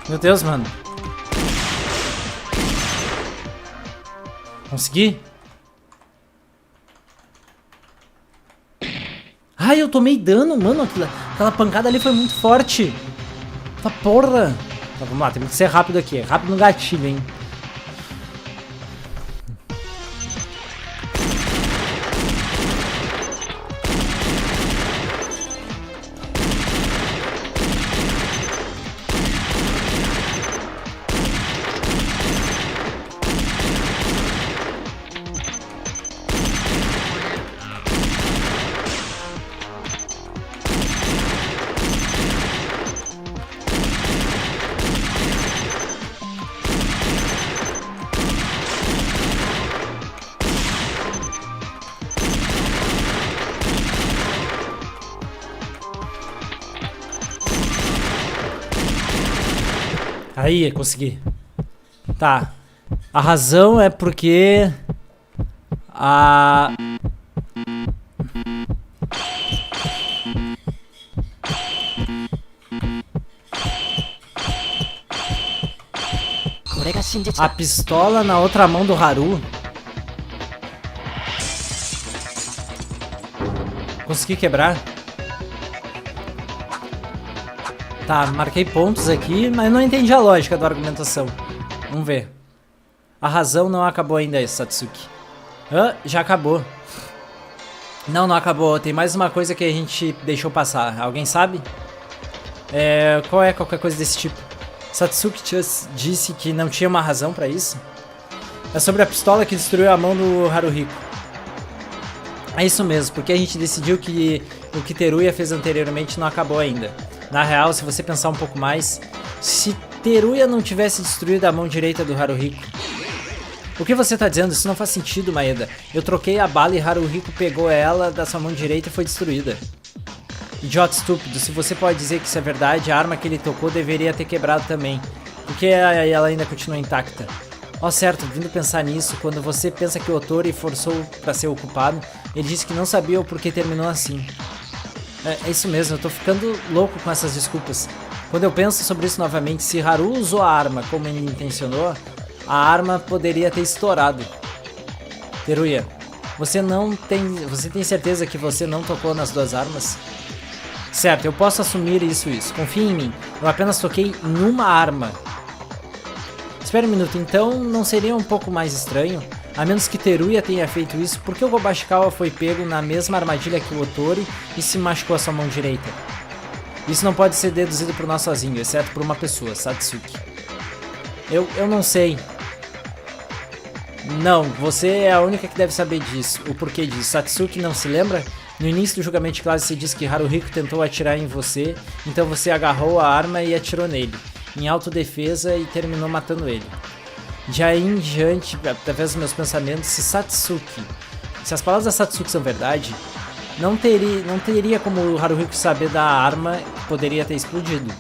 Meu Deus, mano. Consegui? Ai, eu tomei dano, mano. Aquela pancada ali foi muito forte. Tá porra. Tá, vamos lá, temos que ser rápido aqui. Rápido no gatilho, hein. Aí, consegui. Tá. A razão é porque... A pistola na outra mão do Haru. Consegui quebrar. Tá, marquei pontos aqui, mas não entendi a lógica da argumentação. Vamos ver. A razão não acabou ainda, Satsuki. Já acabou. Não acabou. Tem mais uma coisa que a gente deixou passar. Alguém sabe? Qual é qualquer coisa desse tipo? Satsuki disse que não tinha uma razão pra isso. É sobre a pistola que destruiu a mão do Haruhiko. É isso mesmo, porque a gente decidiu que o que Teruya fez anteriormente não acabou ainda. Na real, se você pensar um pouco mais, se Teruya não tivesse destruído a mão direita do Haruhiko... O que você tá dizendo? Isso não faz sentido, Maeda. Eu troquei a bala e Haruhiko pegou ela da sua mão direita e foi destruída. Idiota estúpido, se você pode dizer que isso é verdade, a arma que ele tocou deveria ter quebrado também. Porque ela ainda continua intacta. Certo, vindo pensar nisso, quando você pensa que o Otori forçou pra ser o culpado, ele disse que não sabia o porquê terminou assim. É isso mesmo, eu tô ficando louco com essas desculpas. Quando eu penso sobre isso novamente, se Haru usou a arma como ele intencionou, a arma poderia ter estourado. Teruya, você tem certeza que você não tocou nas duas armas? Certo, eu posso assumir isso. Confie em mim, eu apenas toquei em uma arma. Espera um minuto, então não seria um pouco mais estranho? A menos que Teruya tenha feito isso, por que o Gobashikawa foi pego na mesma armadilha que o Otori e se machucou a sua mão direita? Isso não pode ser deduzido por nós sozinho, exceto por uma pessoa, Satsuki. Eu não sei. Não, você é a única que deve saber disso, o porquê disso. Satsuki não se lembra? No início do julgamento de classe você disse que Haruhiko tentou atirar em você, então você agarrou a arma e atirou nele, em autodefesa, e terminou matando ele. De aí em diante, através dos meus pensamentos, se as palavras da Satsuki são verdade, não teria como o Haruhiko saber da arma que poderia ter explodido.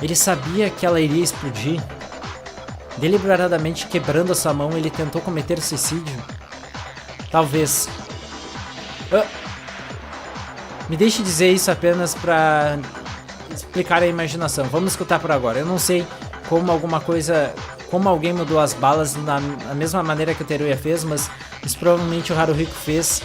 Ele sabia que ela iria explodir. Deliberadamente quebrando a sua mão, ele tentou cometer suicídio? Talvez. Me deixe dizer isso apenas pra explicar a imaginação. Vamos escutar por agora. Eu não sei como alguém mudou as balas na mesma maneira que o Teruya fez, mas isso provavelmente o Haruhiko fez,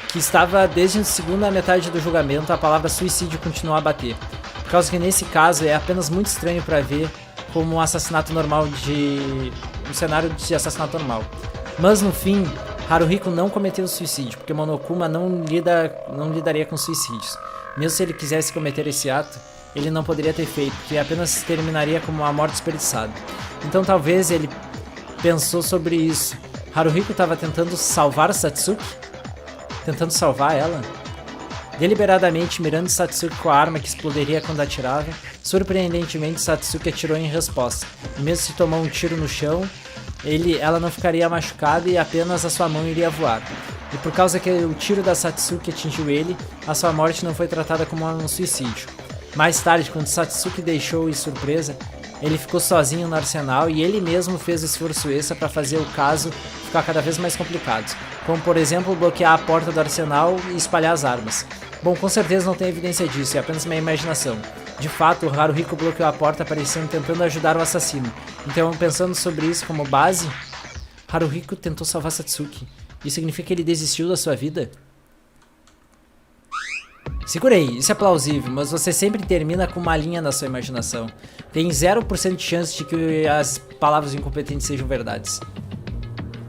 que estava desde a segunda metade do julgamento, a palavra suicídio continuou a bater. Por causa que nesse caso é apenas muito estranho pra ver como um assassinato normal um cenário de assassinato normal. Mas no fim, Haruhiko não cometeu suicídio, porque Monokuma não lidaria com suicídios. Mesmo se ele quisesse cometer esse ato, ele não poderia ter feito, que apenas terminaria como uma morte desperdiçada. Então talvez ele pensou sobre isso. Haruhiko estava tentando salvar Satsuki? Tentando salvar ela? Deliberadamente mirando Satsuki com a arma que explodiria quando atirava, surpreendentemente Satsuki atirou em resposta. E mesmo se tomou um tiro no chão, ela não ficaria machucada e apenas a sua mão iria voar. E por causa que o tiro da Satsuki atingiu ele, a sua morte não foi tratada como um suicídio. Mais tarde, quando Satsuki deixou isso surpresa, ele ficou sozinho no arsenal e ele mesmo fez o esforço extra para fazer o caso ficar cada vez mais complicado, como por exemplo bloquear a porta do arsenal e espalhar as armas. Bom, com certeza não tem evidência disso, é apenas minha imaginação. De fato, o Haruhiko bloqueou a porta parecendo tentando ajudar o assassino. Então, pensando sobre isso como base, Haruhiko tentou salvar Satsuki. Isso significa que ele desistiu da sua vida? Segurei, isso é plausível, mas você sempre termina com uma linha na sua imaginação. Tem 0% de chance de que as palavras incompetentes sejam verdades.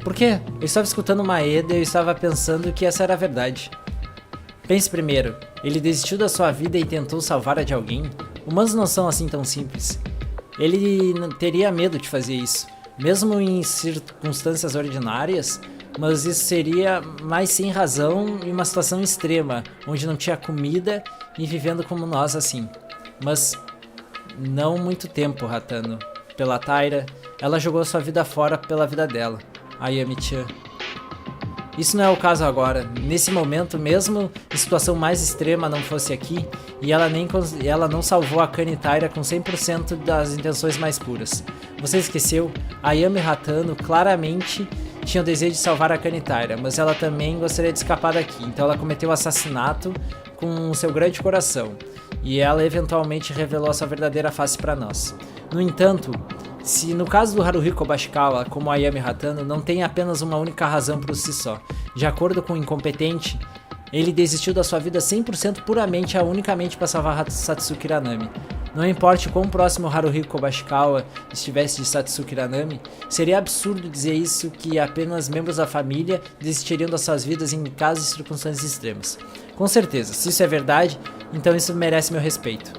Por quê? Eu estava escutando Maeda e eu estava pensando que essa era a verdade. Pense primeiro, ele desistiu da sua vida e tentou salvar a de alguém? Humanos não são assim tão simples. Ele teria medo de fazer isso, mesmo em circunstâncias ordinárias, mas isso seria mais sem razão em uma situação extrema, onde não tinha comida e vivendo como nós assim. Mas não muito tempo, Hatano. Pela Taira, ela jogou sua vida fora pela vida dela, a Yami-chan. Isso não é o caso agora. Nesse momento, mesmo a situação mais extrema não fosse aqui, E ela não salvou a Kani Taira com 100% das intenções mais puras. Você esqueceu? A Yami Hatano claramente tinha o desejo de salvar a Kani Taira, mas ela também gostaria de escapar daqui, então ela cometeu o assassinato com seu grande coração. E ela eventualmente revelou a sua verdadeira face para nós. No entanto, se no caso do Haruhi Kobashikawa, como a Yami Hatano, não tem apenas uma única razão por si só. De acordo com o incompetente, ele desistiu da sua vida 100% puramente unicamente para salvar Satsuki Hiranami. Não importa quão próximo Haruhi Kobashikawa estivesse de Satsuki Hiranami, seria absurdo dizer isso que apenas membros da família desistiriam das suas vidas em casos e circunstâncias extremas. Com certeza, se isso é verdade, então isso merece meu respeito.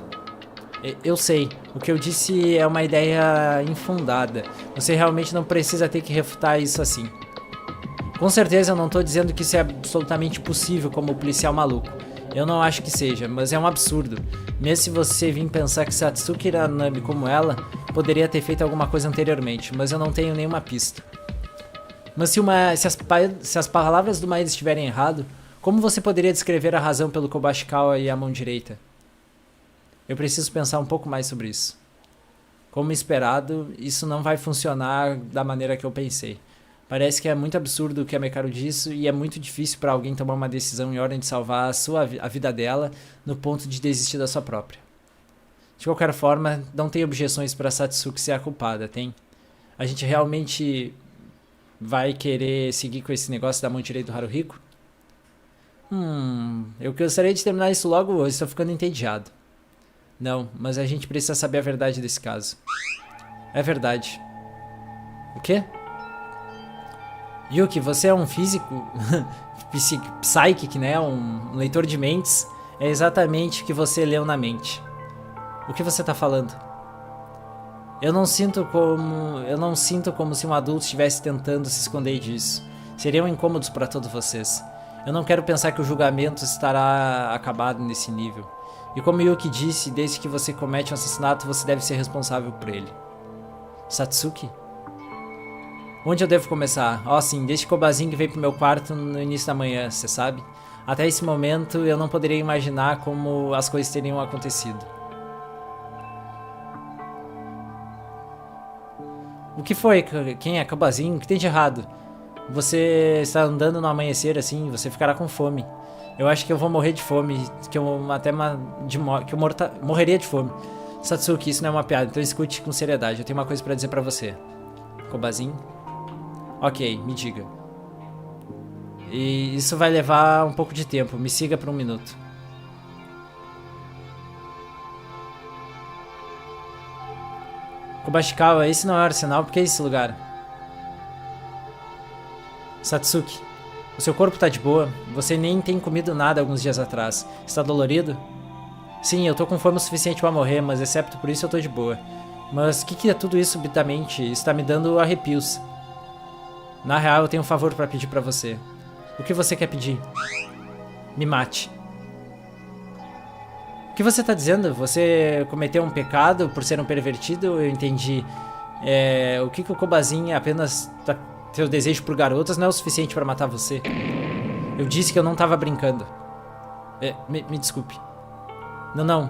Eu sei, o que eu disse é uma ideia infundada. Você realmente não precisa ter que refutar isso assim. Com certeza eu não tô dizendo que isso é absolutamente possível como policial maluco. Eu não acho que seja, mas é um absurdo. Mesmo se você vir pensar que Satsuki Hiranami como ela poderia ter feito alguma coisa anteriormente, mas eu não tenho nenhuma pista. Mas se as palavras do Maeda estiverem errado, como você poderia descrever a razão pelo Kobashikawa e a mão direita? Eu preciso pensar um pouco mais sobre isso. Como esperado, isso não vai funcionar da maneira que eu pensei. Parece que é muito absurdo o que a Mekaru disse e é muito difícil para alguém tomar uma decisão em ordem de salvar a vida dela no ponto de desistir da sua própria. De qualquer forma, não tem objeções para Satsuki ser a culpada, tem? A gente realmente vai querer seguir com esse negócio da mão direita do Haruhiko? Eu gostaria de terminar isso logo hoje, estou ficando entediado. Não, mas a gente precisa saber a verdade desse caso. É verdade. O quê? Yuki, você é um físico psychic, né? Um leitor de mentes. É exatamente o que você leu na mente. O que você tá falando? Eu não sinto como se um adulto estivesse tentando se esconder disso. Seriam incômodos para todos vocês. Eu não quero pensar que o julgamento estará acabado nesse nível. E como Yuki disse, desde que você comete um assassinato, você deve ser responsável por ele. Satsuki? Onde eu devo começar? Sim, desde que Kobazinho veio pro meu quarto no início da manhã, você sabe? Até esse momento eu não poderia imaginar como as coisas teriam acontecido. O que foi? Quem é Kobazinho? O que tem de errado? Você está andando no amanhecer assim, você ficará com fome. Eu acho que eu vou morrer de fome, que eu morreria de fome. Satsuki, isso não é uma piada, então escute com seriedade, eu tenho uma coisa pra dizer pra você. Kobazinho? Ok, me diga. E isso vai levar um pouco de tempo. Me siga por 1 minuto. Kobashikawa, esse não é o arsenal, porque é esse lugar? Satsuki, o seu corpo tá de boa? Você nem tem comido nada alguns dias atrás. Está dolorido? Sim, eu tô com fome o suficiente pra morrer, mas excepto por isso eu tô de boa. Mas o que é tudo isso subitamente? Está me dando arrepios. Na real, eu tenho um favor pra pedir pra você. O que você quer pedir? Me mate. O que você tá dizendo? Você cometeu um pecado por ser um pervertido? Eu entendi. O que o Kobazinho apenas... Seu desejo por garotas não é o suficiente pra matar você. Eu disse que eu não tava brincando. Me desculpe. Não.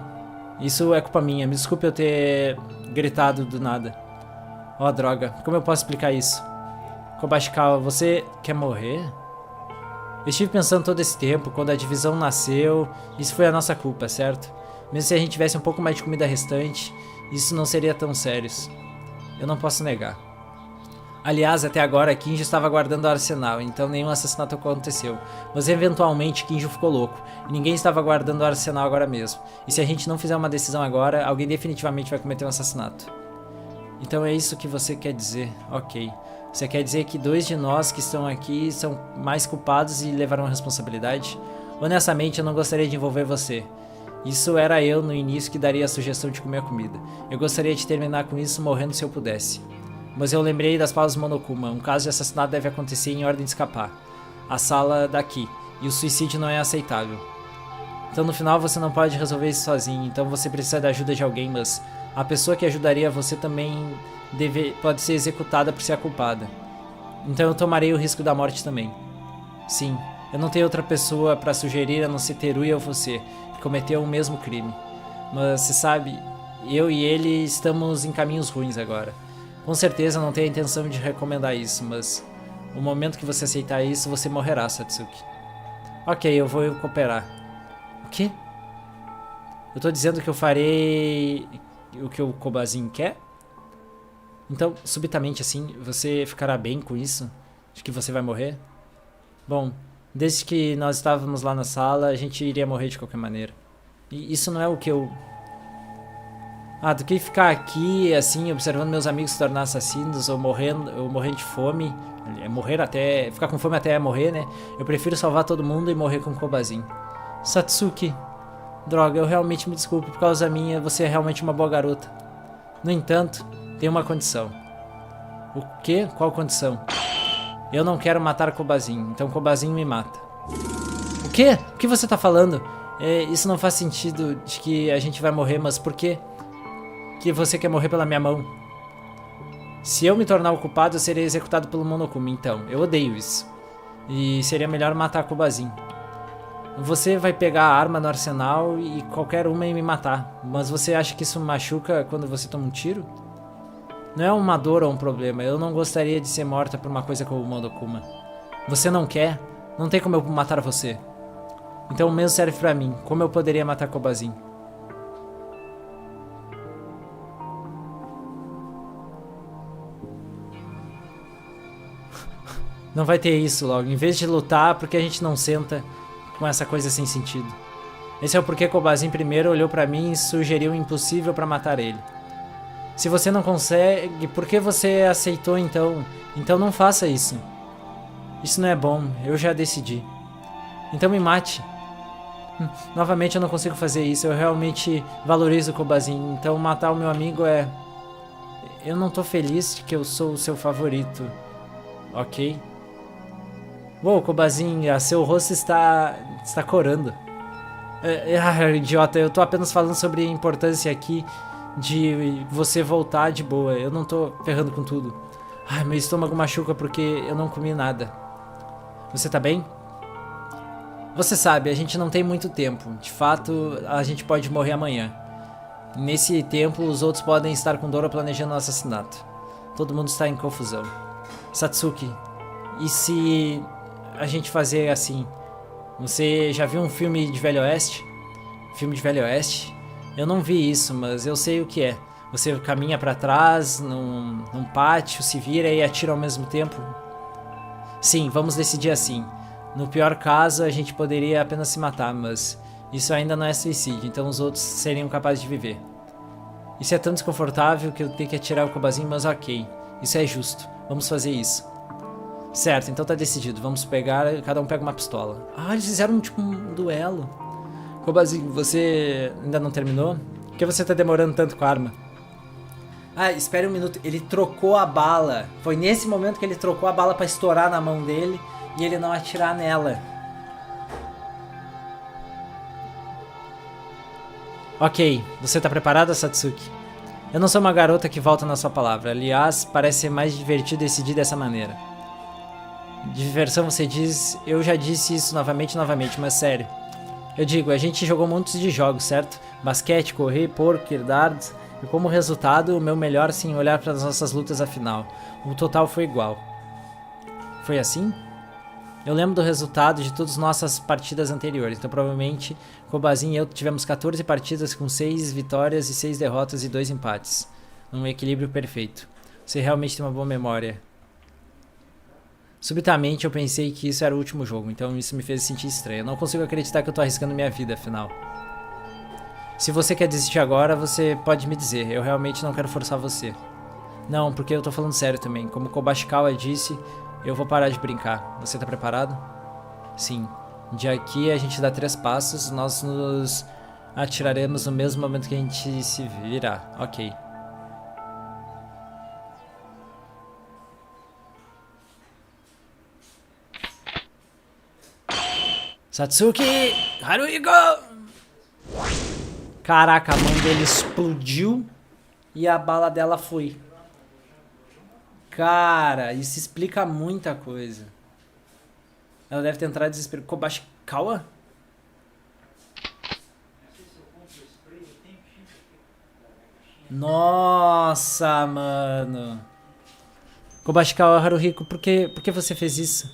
Isso é culpa minha. Me desculpe eu ter gritado do nada. Droga. Como eu posso explicar isso? Kobashikawa, você quer morrer? Eu estive pensando todo esse tempo, quando a divisão nasceu, isso foi a nossa culpa, certo? Mesmo se a gente tivesse um pouco mais de comida restante, isso não seria tão sério. Eu não posso negar. Aliás, até agora, Kinjo estava guardando o arsenal, então nenhum assassinato aconteceu. Mas eventualmente Kinjo ficou louco, e ninguém estava guardando o arsenal agora mesmo. E se a gente não fizer uma decisão agora, alguém definitivamente vai cometer um assassinato. Então é isso que você quer dizer, ok. Você quer dizer que 2 de nós que estão aqui são mais culpados e levaram a responsabilidade? Honestamente, eu não gostaria de envolver você. Isso era eu no início que daria a sugestão de comer a comida. Eu gostaria de terminar com isso morrendo se eu pudesse. Mas eu lembrei das palavras do Monokuma. Um caso de assassinato deve acontecer em ordem de escapar. A sala daqui. E o suicídio não é aceitável. Então no final você não pode resolver isso sozinho. Então você precisa da ajuda de alguém, mas a pessoa que ajudaria você também pode ser executada por ser a culpada. Então eu tomarei o risco da morte também. Sim, eu não tenho outra pessoa pra sugerir a não ser Teruya ou você. cometeu o mesmo crime. Mas você sabe, eu e ele estamos em caminhos ruins agora. Com certeza não tenho a intenção de recomendar isso, mas no momento que você aceitar isso, você morrerá, Satsuki. Ok, eu vou cooperar. O quê? Eu tô dizendo que eu farei o que o Kobazin quer? Então, subitamente assim, você ficará bem com isso? De que você vai morrer? Bom, desde que nós estávamos lá na sala, a gente iria morrer de qualquer maneira. E isso não é o que eu... Ah, do que ficar aqui, assim, observando meus amigos se tornar assassinos ou morrer de fome, ficar com fome até morrer, né? Eu prefiro salvar todo mundo e morrer com o Kobazin. Satsuki, droga, eu realmente me desculpo por causa minha, você é realmente uma boa garota. No entanto, tem uma condição. O quê? Qual condição? Eu não quero matar Kobazin, então Kobazin me mata. O quê? O que você tá falando? Isso não faz sentido de que a gente vai morrer, mas por quê? Que você quer morrer pela minha mão. Se eu me tornar o culpado, eu serei executado pelo Monokuma, então. Eu odeio isso. E seria melhor matar Kobazin. Você vai pegar a arma no arsenal e qualquer uma e me matar. Mas você acha que isso machuca quando você toma um tiro? Não é uma dor ou um problema. Eu não gostaria de ser morta por uma coisa como o Monokuma. Você não quer? Não tem como eu matar você. Então o mesmo serve pra mim. Como eu poderia matar Kobazin? Não vai ter isso logo. Em vez de lutar, porque a gente não senta com essa coisa sem sentido. Esse é o porquê Kobazin primeiro olhou pra mim e sugeriu o impossível pra matar ele. Se você não consegue, por que você aceitou então? Então não faça isso. Isso não é bom, eu já decidi. Então me mate. Novamente eu não consigo fazer isso, eu realmente valorizo o Kobazin. Então matar o meu amigo é... Eu não tô feliz de que eu sou o seu favorito. Ok? Uou, Kobazin, seu rosto está corando. Idiota, eu tô apenas falando sobre a importância aqui de você voltar de boa. Eu não tô ferrando com tudo. Ai, meu estômago machuca porque eu não comi nada. Você tá bem? Você sabe, a gente não tem muito tempo. De fato, a gente pode morrer amanhã. Nesse tempo, os outros podem estar com Dora planejando o assassinato. Todo mundo está em confusão. Satsuki, e se a gente fazer assim? Você já viu um filme de Velho Oeste? Filme de Velho Oeste? Eu não vi isso, mas eu sei o que é. Você caminha pra trás, num pátio, se vira e atira ao mesmo tempo. Sim, vamos decidir assim. No pior caso, a gente poderia apenas se matar, mas isso ainda não é suicídio, então os outros seriam capazes de viver. Isso é tão desconfortável que eu tenho que atirar o Kobazin, mas ok. Isso é justo. Vamos fazer isso. Certo, então tá decidido. Vamos pegar, cada um pega uma pistola. Ah, eles fizeram tipo um duelo. Kobazin, você ainda não terminou? Por que você tá demorando tanto com a arma? Ah, espere um minuto. Ele trocou a bala. Foi nesse momento que ele trocou a bala pra estourar na mão dele e ele não atirar nela. Ok, você tá preparada, Satsuki? Eu não sou uma garota que volta na sua palavra. Aliás, parece ser mais divertido decidir dessa maneira. Diversão, você diz... Eu já disse isso novamente, mas sério. Eu digo, a gente jogou muitos de jogos, certo? Basquete, correr, poker, dardos... E como resultado, o meu melhor sem olhar para as nossas lutas afinal. O total foi igual. Foi assim? Eu lembro do resultado de todas as nossas partidas anteriores. Então provavelmente Kobazin e eu tivemos 14 partidas com 6 vitórias e 6 derrotas e 2 empates. Um equilíbrio perfeito. Você realmente tem uma boa memória. Subitamente eu pensei que isso era o último jogo. Então isso me fez sentir estranho. Eu não consigo acreditar que eu tô arriscando minha vida afinal. Se você quer desistir agora, você pode me dizer. Eu realmente não quero forçar você. Não, porque eu tô falando sério também. Como Kobashikawa disse, eu vou parar de brincar. Você tá preparado? Sim. De aqui a gente dá 3 passos, nós nos atiraremos no mesmo momento que a gente se virar. Ok. Satsuki! Haruigo! Caraca, a mão dele explodiu e a bala dela foi. Cara, isso explica muita coisa. Ela deve ter entrado em desespero. Kobashikawa? Nossa, mano. Kobashikawa Haruhiko, por que você fez isso?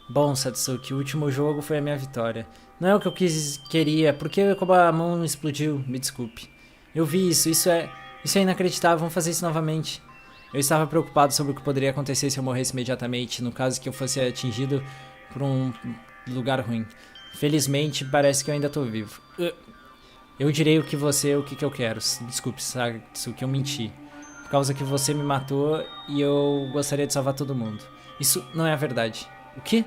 Bom, Satsuki, o último jogo foi a minha vitória. Não é o que eu queria, porque a mão explodiu, me desculpe. Eu vi isso é inacreditável, vamos fazer isso novamente. Eu estava preocupado sobre o que poderia acontecer se eu morresse imediatamente, no caso que eu fosse atingido por um lugar ruim. Felizmente, parece que eu ainda estou vivo. Eu direi o que eu quero. Desculpe, Satsuki, eu menti. Por causa que você me matou e eu gostaria de salvar todo mundo. Isso não é a verdade. O quê?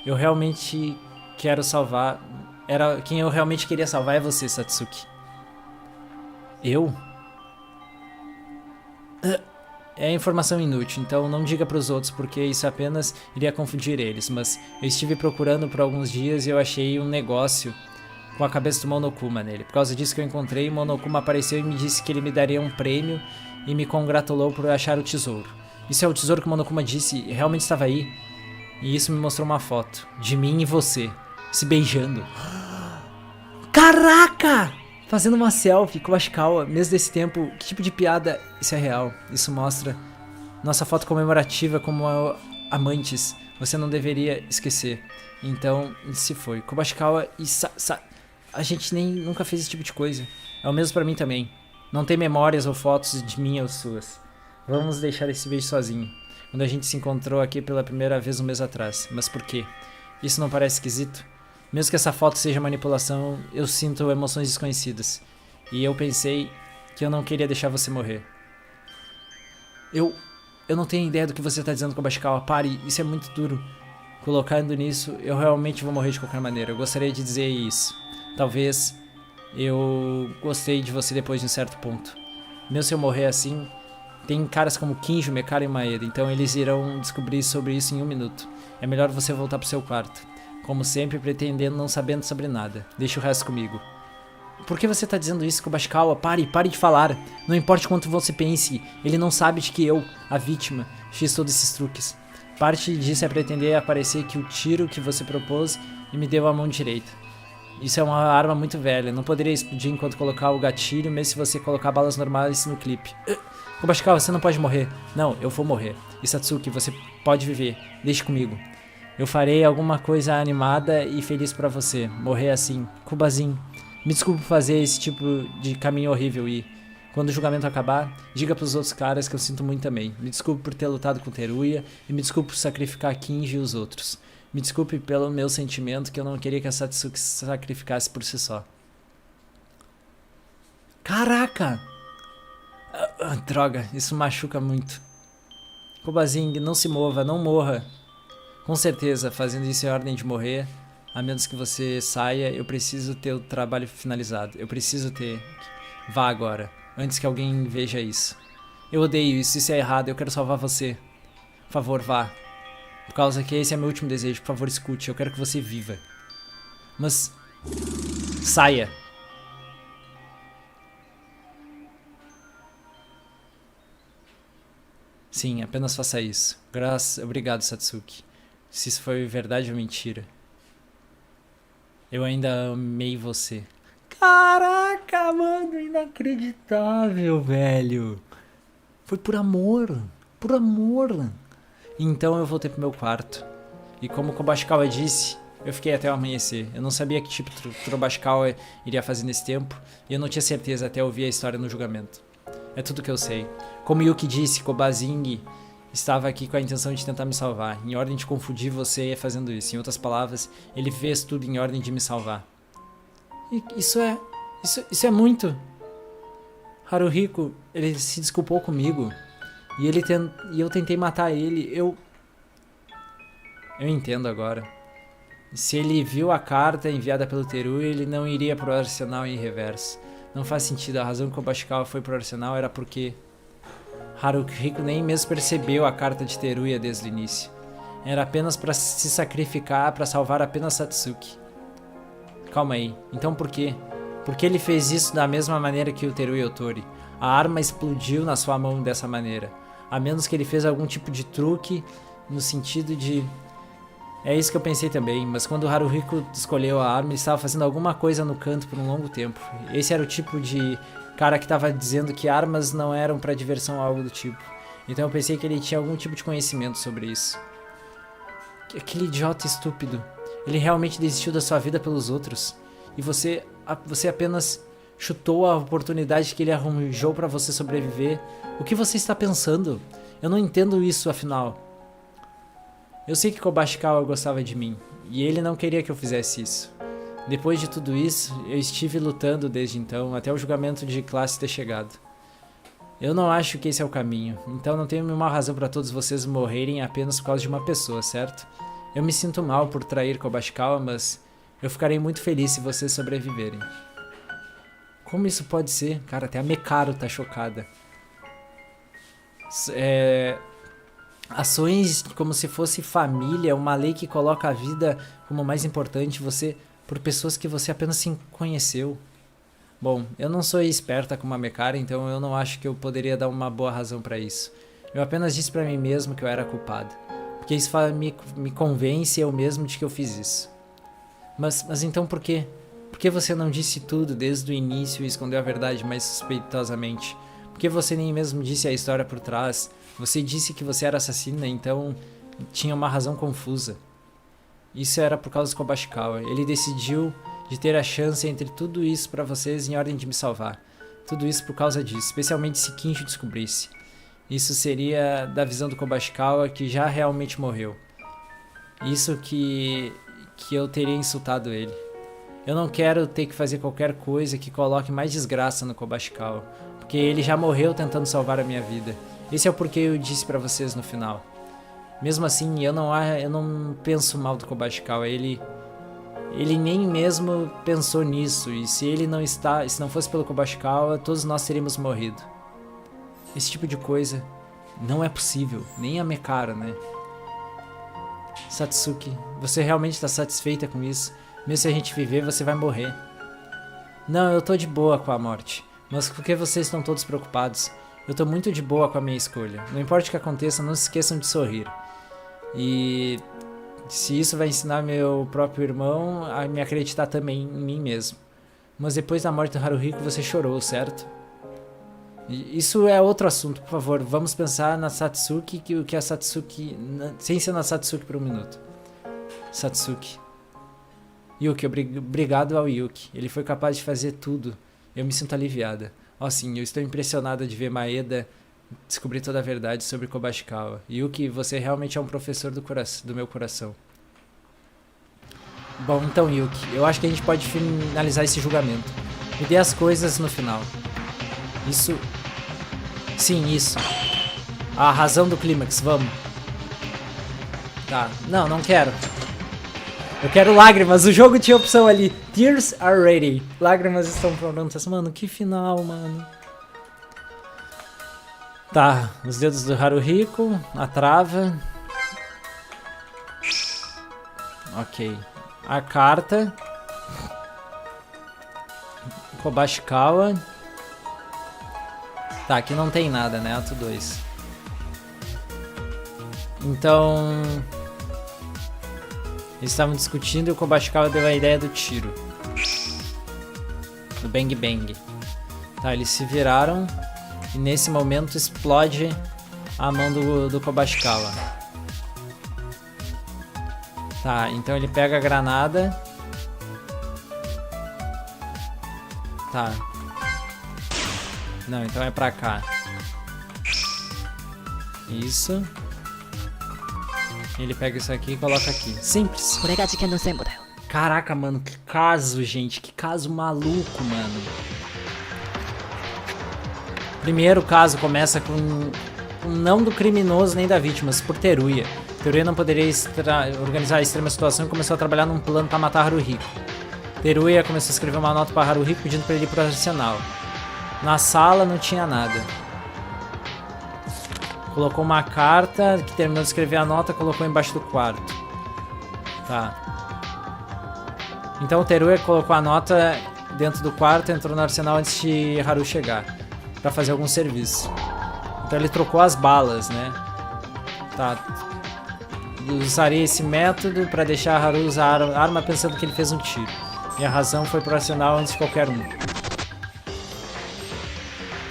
Eu realmente quero salvar... Quem eu realmente queria salvar é você, Satsuki. Eu? É informação inútil, então não diga pros outros porque isso apenas iria confundir eles. Mas eu estive procurando por alguns dias e eu achei um negócio com a cabeça do Monokuma nele. Por causa disso que eu encontrei, o Monokuma apareceu e me disse que ele me daria um prêmio e me congratulou por achar o tesouro. Isso é o tesouro que o Monokuma disse e realmente estava aí. E isso me mostrou uma foto de mim e você se beijando. Caraca! Fazendo uma selfie com a Ashikawa, mesmo desse tempo. Que tipo de piada? Isso é real. Isso mostra nossa foto comemorativa como amantes. Você não deveria esquecer. Então, se foi. Kobashikawa e a gente nunca fez esse tipo de coisa. É o mesmo pra mim também. Não tem memórias ou fotos de mim ou suas. Vamos deixar esse beijo sozinho. Quando a gente se encontrou aqui pela primeira vez um mês atrás. Mas por quê? Isso não parece esquisito? Mesmo que essa foto seja manipulação, eu sinto emoções desconhecidas. E eu pensei que eu não queria deixar você morrer. Eu não tenho ideia do que você está dizendo, Kobashikawa. Pare, isso é muito duro. Colocando nisso, eu realmente vou morrer de qualquer maneira. Eu gostaria de dizer isso. Talvez eu gostei de você depois de um certo ponto. Mesmo se eu morrer assim, tem caras como Kinjo, Mekara e Maeda. Então eles irão descobrir sobre isso em 1 minuto. É melhor você voltar pro seu quarto. Como sempre, pretendendo não sabendo sobre nada. Deixa o resto comigo. Por que você tá dizendo isso, Kobashikawa? Pare de falar. Não importa quanto você pense, ele não sabe de que eu, a vítima, fiz todos esses truques. Parte disso é pretender aparecer que o tiro que você propôs e me deu a mão direita. Isso é uma arma muito velha, não poderia explodir enquanto colocar o gatilho, mesmo se você colocar balas normais no clipe. Kobashikawa, você não pode morrer. Não, eu vou morrer. E Satsuki, você pode viver. Deixe comigo. Eu farei alguma coisa animada e feliz pra você. Morrer assim. Kubazinho, me desculpe por fazer esse tipo de caminho horrível e... Quando o julgamento acabar, diga pros outros caras que eu sinto muito também. Me desculpe por ter lutado com Teruya e me desculpe por sacrificar Kinji e os outros. Me desculpe pelo meu sentimento que eu não queria que a Satsuki se sacrificasse por si só. Caraca! Droga, isso machuca muito. Kobazing, não se mova, não morra. Com certeza, fazendo isso em ordem de morrer, a menos que você saia, eu preciso ter o trabalho finalizado. Eu preciso ter... Vá agora, antes que alguém veja isso. Eu odeio isso, isso é errado, eu quero salvar você. Por favor, vá. Por causa que esse é meu último desejo, por favor, escute, eu quero que você viva. Mas... saia. Sim, apenas faça isso. Obrigado, Satsuki. Se isso foi verdade ou mentira. Eu ainda amei você. Caraca, mano, inacreditável, velho. Foi por amor. Por amor. Então eu voltei pro meu quarto. E como o Kobashikawa disse, eu fiquei até o amanhecer. Eu não sabia que tipo de Kobashikawa iria fazer nesse tempo. E eu não tinha certeza até ouvir a história no julgamento. É tudo que eu sei. Como Yuki disse, Kobazing estava aqui com a intenção de tentar me salvar. Em ordem de confundir você fazendo isso. Em outras palavras, ele fez tudo em ordem de me salvar. E isso é muito. Haruhiko, ele se desculpou comigo. E eu tentei matar ele. Eu entendo agora. Se ele viu a carta enviada pelo Teruya, ele não iria pro arsenal em reverso. Não faz sentido. A razão que o Kobashikawa foi pro arsenal era porque Haruhiko nem mesmo percebeu a carta de Teruya desde o início. Era apenas para se sacrificar para salvar apenas Satsuki. Calma aí, então por quê? Porque ele fez isso da mesma maneira que o Teruya Otori. A arma explodiu na sua mão dessa maneira. A menos que ele fez algum tipo de truque no sentido de... É isso que eu pensei também, mas quando o Haruhiko escolheu a arma, ele estava fazendo alguma coisa no canto por um longo tempo. Esse era o tipo de cara que tava dizendo que armas não eram pra diversão ou algo do tipo. Então eu pensei que ele tinha algum tipo de conhecimento sobre isso. Aquele idiota estúpido. Ele realmente desistiu da sua vida pelos outros. E você apenas chutou a oportunidade que ele arranjou pra você sobreviver. O que você está pensando? Eu não entendo isso, afinal. Eu sei que Kobashikawa gostava de mim. E ele não queria que eu fizesse isso. Depois de tudo isso, eu estive lutando desde então, até o julgamento de classe ter chegado. Eu não acho que esse é o caminho, então não tenho nenhuma razão para todos vocês morrerem apenas por causa de uma pessoa, certo? Eu me sinto mal por trair Kobashikawa, mas eu ficarei muito feliz se vocês sobreviverem. Como isso pode ser? Cara, até a Mekaro tá chocada. Ações como se fosse família, uma lei que coloca a vida como mais importante, por pessoas que você apenas se conheceu. Bom, eu não sou esperta como a Mekara, então eu não acho que eu poderia dar uma boa razão pra isso. Eu apenas disse pra mim mesmo que eu era culpado. Porque isso me convence eu mesmo de que eu fiz isso. Mas então por quê? Por que você não disse tudo desde o início e escondeu a verdade mais suspeitosamente? Por que você nem mesmo disse a história por trás? Você disse que você era assassina, então tinha uma razão confusa. Isso era por causa do Kobashikawa. Ele decidiu de ter a chance entre tudo isso pra vocês em ordem de me salvar. Tudo isso por causa disso, especialmente se Kinjo descobrisse. Isso seria da visão do Kobashikawa, que já realmente morreu. Isso que eu teria insultado ele. Eu não quero ter que fazer qualquer coisa que coloque mais desgraça no Kobashikawa, porque ele já morreu tentando salvar a minha vida. Esse é o porquê eu disse pra vocês no final. Mesmo assim, eu não penso mal do Kobashikawa. Ele nem mesmo pensou nisso, e se não fosse pelo Kobashikawa, todos nós teríamos morrido. Esse tipo de coisa não é possível, nem a Mekara, né? Satsuki, você realmente está satisfeita com isso? Mesmo se a gente viver, você vai morrer. Não, eu tô de boa com a morte, mas por que vocês estão todos preocupados? Eu tô muito de boa com a minha escolha. Não importa o que aconteça, não se esqueçam de sorrir. E se isso vai ensinar meu próprio irmão a me acreditar também em mim mesmo. Mas depois da morte do Haruhiko você chorou, certo? Isso é outro assunto, por favor. Vamos pensar na Satsuki, que a Satsuki... Sem ser na Satsuki por um minuto. Satsuki. Yuki, obrigado ao Yuki. Ele foi capaz de fazer tudo. Eu me sinto aliviada. Oh sim, eu estou impressionada de ver Maeda descobrir toda a verdade sobre Kobashikawa. Yuki, você realmente é um professor do meu coração. Bom, então Yuki, eu acho que a gente pode finalizar esse julgamento. Me dê as coisas no final. Isso... Sim, isso. A razão do clímax, vamos. Tá, não quero. Eu quero lágrimas, o jogo tinha opção ali. Tears are ready. Lágrimas estão prontas. Mano, que final, mano. Tá, os dedos do Haruhiko, a trava. Ok. A carta. Kobashikawa. Tá, aqui não tem nada, né? Ato 2. Então... Eles estavam discutindo e o Kobashikawa deu a ideia do tiro. Do Bang Bang. Tá, eles se viraram. E nesse momento explode a mão do Kobashikawa. Tá, então ele pega a granada. Tá. Não, então é pra cá. Isso. Ele pega isso aqui e coloca aqui. Simples. Caraca, mano, que caso, gente. Que caso maluco, mano. Primeiro caso começa com não do criminoso nem da vítima, mas por Teruya. Teruya não poderia organizar a extrema situação e começou a trabalhar num plano pra matar Haruhiko. Teruya começou a escrever uma nota pra Haruhiko pedindo pra ele ir pro arsenal. Na sala não tinha nada. Colocou uma carta, que terminou de escrever a nota, colocou embaixo do quarto. Tá. Então o Teruya colocou a nota dentro do quarto, entrou no arsenal antes de Haru chegar. Pra fazer algum serviço. Então ele trocou as balas, né? Tá. Usaria esse método pra deixar Haru usar a arma pensando que ele fez um tiro. E a razão foi pro arsenal antes de qualquer um.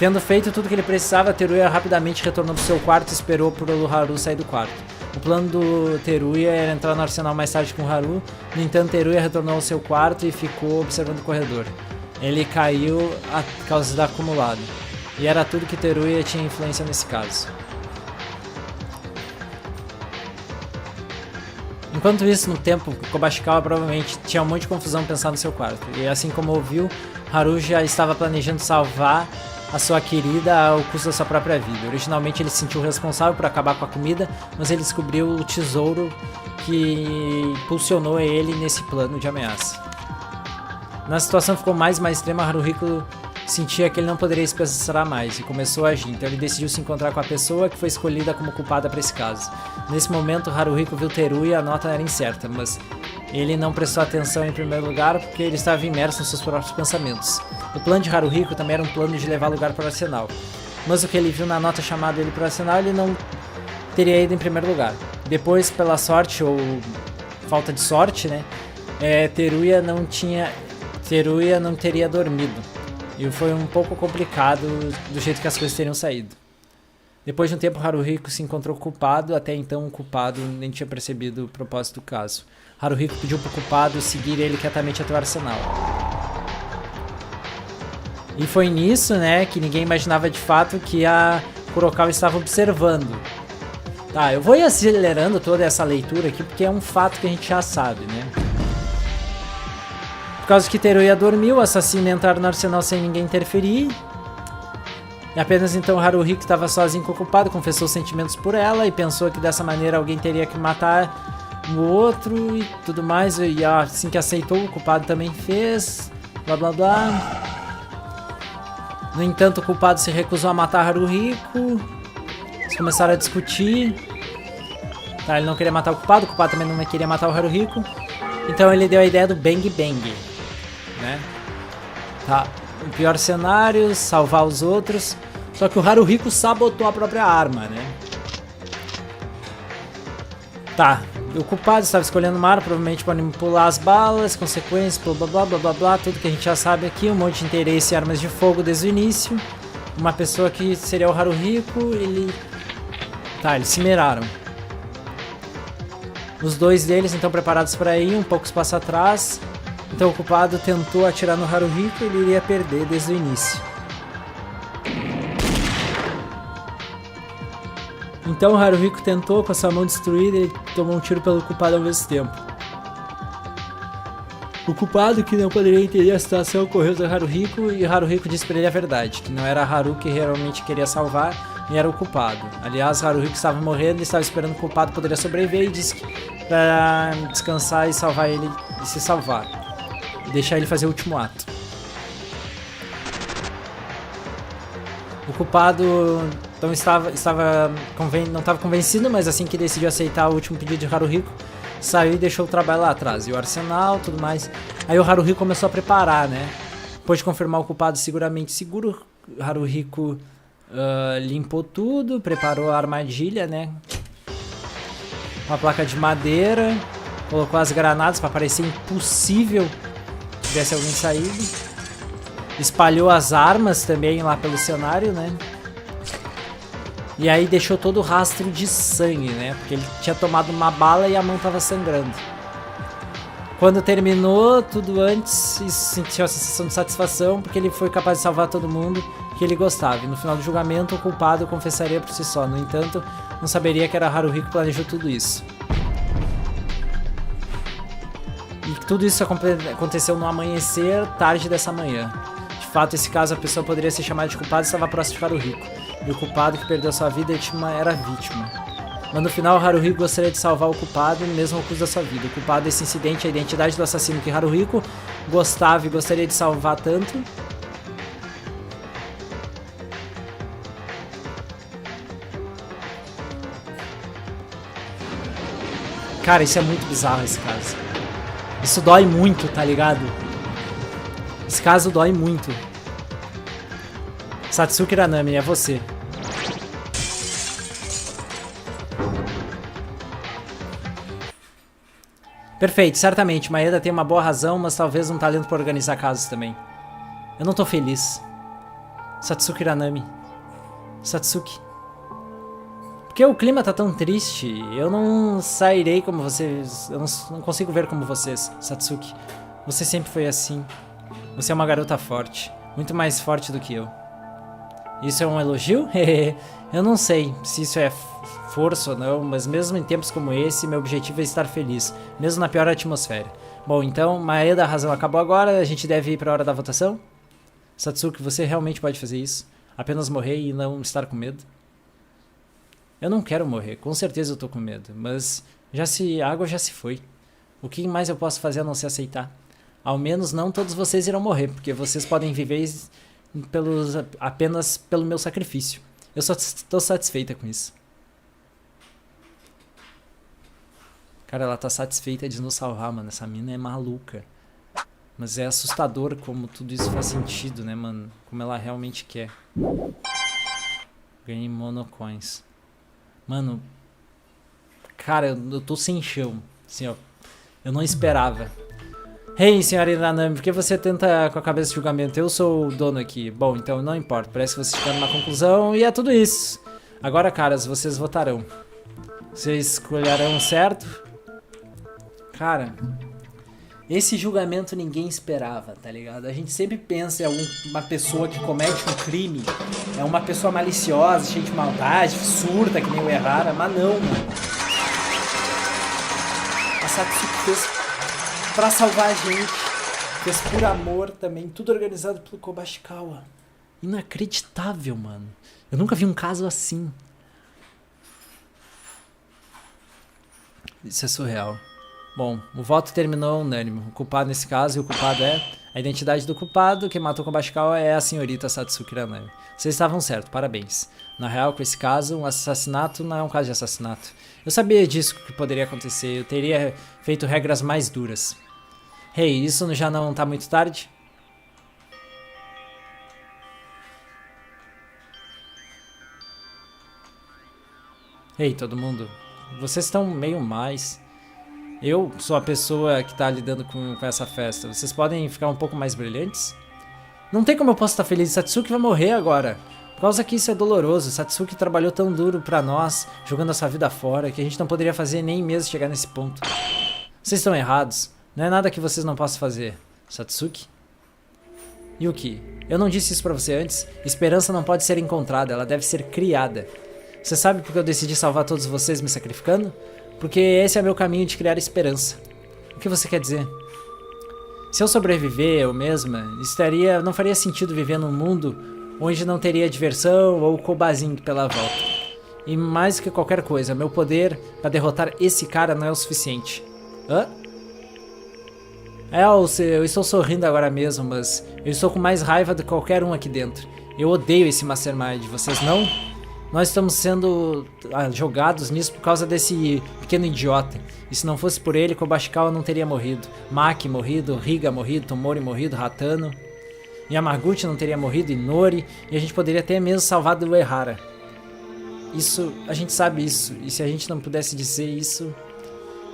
Tendo feito tudo que ele precisava, Teruya rapidamente retornou pro seu quarto e esperou por Haru sair do quarto. O plano do Teruya era entrar no arsenal mais tarde com Haru. No entanto, Teruya retornou ao seu quarto e ficou observando o corredor. Ele caiu a causa da acumulado. E era tudo que Teruya tinha influência nesse caso. Enquanto isso, no tempo, Kobashikawa provavelmente tinha um monte de confusão pensando no seu quarto. E assim como ouviu, Haru já estava planejando salvar a sua querida ao custo da sua própria vida. Originalmente ele se sentiu responsável por acabar com a comida, mas ele descobriu o tesouro que impulsionou ele nesse plano de ameaça. Na situação ficou mais extrema, Haruhiko sentia que ele não poderia esperar mais e começou a agir. Então ele decidiu se encontrar com a pessoa que foi escolhida como culpada para esse caso. Nesse momento, Haruhiko viu Teruya e a nota era incerta, mas ele não prestou atenção em primeiro lugar porque ele estava imerso nos seus próprios pensamentos. O plano de Haruhiko também era um plano de levar o lugar para o arsenal, mas o que ele viu na nota chamada ele para o arsenal, ele não teria ido em primeiro lugar. Depois, pela sorte ou falta de sorte, né, Teruya não teria dormido. E foi um pouco complicado do jeito que as coisas teriam saído. Depois de um tempo, Haruhiko se encontrou culpado. Até então, o culpado nem tinha percebido o propósito do caso. Haruhiko pediu para o culpado seguir ele quietamente até o arsenal. E foi nisso, né, que ninguém imaginava de fato que a Kurokawa estava observando. Tá, eu vou ir acelerando toda essa leitura aqui porque é um fato que a gente já sabe, né? Por causa que Teruya dormiu, o assassino entraram no arsenal sem ninguém interferir. E apenas então Haruhiko estava sozinho com o culpado, confessou sentimentos por ela e pensou que dessa maneira alguém teria que matar o outro e tudo mais. E assim que aceitou, o culpado também fez. Blá blá blá. No entanto, o culpado se recusou a matar Haruhiko. Eles começaram a discutir. Tá, ele não queria matar o culpado também não queria matar o Haruhiko. Então ele deu a ideia do Bang Bang, né? Tá, o pior cenário, salvar os outros. Só que o Haruhiko sabotou a própria arma, né? Tá, o culpado estava escolhendo uma arma, provavelmente para manipular as balas, consequências, blá blá blá blá blá blá, tudo que a gente já sabe aqui, um monte de interesse em armas de fogo desde o início. Uma pessoa que seria o Haruhiko, Tá, eles se miraram. Os dois deles então preparados para ir, um pouco espaço atrás. Então o culpado tentou atirar no Haruhiko e ele iria perder desde o início. Então o Haruhiko tentou, com a sua mão destruída, ele tomou um tiro pelo culpado ao mesmo tempo. O culpado, que não poderia entender a situação, correu do Haruhiko e o Haruhiko disse para ele a verdade, que não era Haru que realmente queria salvar, e era o culpado. Aliás, Haruhiko estava morrendo e estava esperando que o culpado poderia sobreviver e disse para descansar e salvar ele e se salvar. E deixar ele fazer o último ato. O culpado então não estava convencido, mas assim que decidiu aceitar o último pedido de Haruhiko, saiu e deixou o trabalho lá atrás. E o arsenal, tudo mais. Aí o Haruhiko começou a preparar, né? Depois de confirmar o culpado seguramente seguro, Haruhiko limpou tudo, preparou a armadilha, né? Uma placa de madeira, colocou as granadas para parecer impossível que tivesse alguém saído. Espalhou as armas também lá pelo cenário, né? E aí deixou todo o rastro de sangue, né? Porque ele tinha tomado uma bala e a mão estava sangrando. Quando terminou tudo antes, sentiu a sensação de satisfação porque ele foi capaz de salvar todo mundo que ele gostava. E no final do julgamento, o culpado confessaria por si só. No entanto, não saberia que era Haruhiko que planejou tudo isso. E tudo isso aconteceu no amanhecer tarde dessa manhã. De fato, esse caso, a pessoa poderia ser chamada de culpado e estava próximo de Haruhiko. E o culpado que perdeu sua vida era a vítima. Mas no final, Haruhiko gostaria de salvar o culpado, mesmo ao custo da sua vida. O culpado desse incidente é a identidade do assassino que Haruhiko gostava e gostaria de salvar tanto. Cara, isso é muito bizarro, esse caso. Isso dói muito, tá ligado? Esse caso dói muito. Satsuki Ranami, é você. Perfeito, certamente. Maeda tem uma boa razão, mas talvez um talento para organizar casos também. Eu não tô feliz. Satsuki Hiranami. Satsuki. Por que o clima tá tão triste? Eu não sairei como vocês. Eu não consigo ver como vocês, Satsuki. Você sempre foi assim. Você é uma garota forte. Muito mais forte do que eu. Isso é um elogio? Eu não sei se isso é força ou não, mas mesmo em tempos como esse, meu objetivo é estar feliz, mesmo na pior atmosfera. Bom, então, Maeda, a razão acabou agora, a gente deve ir para a hora da votação? Satsuki, você realmente pode fazer isso? Apenas morrer e não estar com medo? Eu não quero morrer, com certeza eu tô com medo, mas a água já se foi. O que mais eu posso fazer a não se aceitar? Ao menos não todos vocês irão morrer, porque vocês podem viver apenas pelo meu sacrifício. Eu só estou satisfeita com isso. Cara, ela tá satisfeita de nos salvar, mano. Essa mina é maluca. Mas é assustador como tudo isso faz sentido, né, mano? Como ela realmente quer. Ganhei monocoins. Mano. Cara, eu tô sem chão. Assim, ó. Eu não esperava. Hey, senhora Hiranami, por que você tenta com a cabeça de julgamento? Eu sou o dono aqui. Bom, então não importa. Parece que vocês chegaram numa conclusão e é tudo isso. Agora, caras, vocês votarão. Vocês escolherão certo? Cara, esse julgamento ninguém esperava, tá ligado? A gente sempre pensa em uma pessoa que comete um crime, é uma pessoa maliciosa, cheia de maldade, surda que nem o Errara, mas não, mano. A Satsuki fez pra salvar a gente, fez por amor também, tudo organizado pelo Kobashikawa. Inacreditável, mano. Eu nunca vi um caso assim. Isso é surreal. Bom, o voto terminou unânime. O culpado nesse caso, e o culpado é... A identidade do culpado, que matou Kobashikawa, é a senhorita Satsuki Hiranami. Vocês estavam certos, parabéns. Na real, com esse caso, um assassinato não é um caso de assassinato. Eu sabia disso que poderia acontecer, eu teria feito regras mais duras. Hey, isso já não tá muito tarde? Hey, todo mundo. Vocês estão meio mais... Eu sou a pessoa que tá lidando com essa festa. Vocês podem ficar um pouco mais brilhantes? Não tem como eu posso estar feliz. Satsuki vai morrer agora. Por causa que isso é doloroso. Satsuki trabalhou tão duro pra nós, jogando a sua vida fora, que a gente não poderia fazer nem mesmo chegar nesse ponto. Vocês estão errados. Não é nada que vocês não possam fazer. Satsuki? Yuki, eu não disse isso pra você antes. Esperança não pode ser encontrada, ela deve ser criada. Você sabe por que eu decidi salvar todos vocês me sacrificando? Porque esse é meu caminho de criar esperança. O que você quer dizer? Se eu sobreviver eu mesma, não faria sentido viver num mundo onde não teria diversão ou Kobazinho pela volta. E mais que qualquer coisa, meu poder para derrotar esse cara não é o suficiente. Hã? Eu estou sorrindo agora mesmo, mas eu estou com mais raiva do que qualquer um aqui dentro. Eu odeio esse Mastermind, vocês não? Nós estamos sendo jogados nisso por causa desse pequeno idiota. E se não fosse por ele, Kobashikawa não teria morrido. Maki morrido, Riga morrido, Tomori morrido, Hatano. Yamaguchi não teria morrido, Inori. E a gente poderia até mesmo salvado o Errara. Isso, a gente sabe isso. E se a gente não pudesse dizer isso...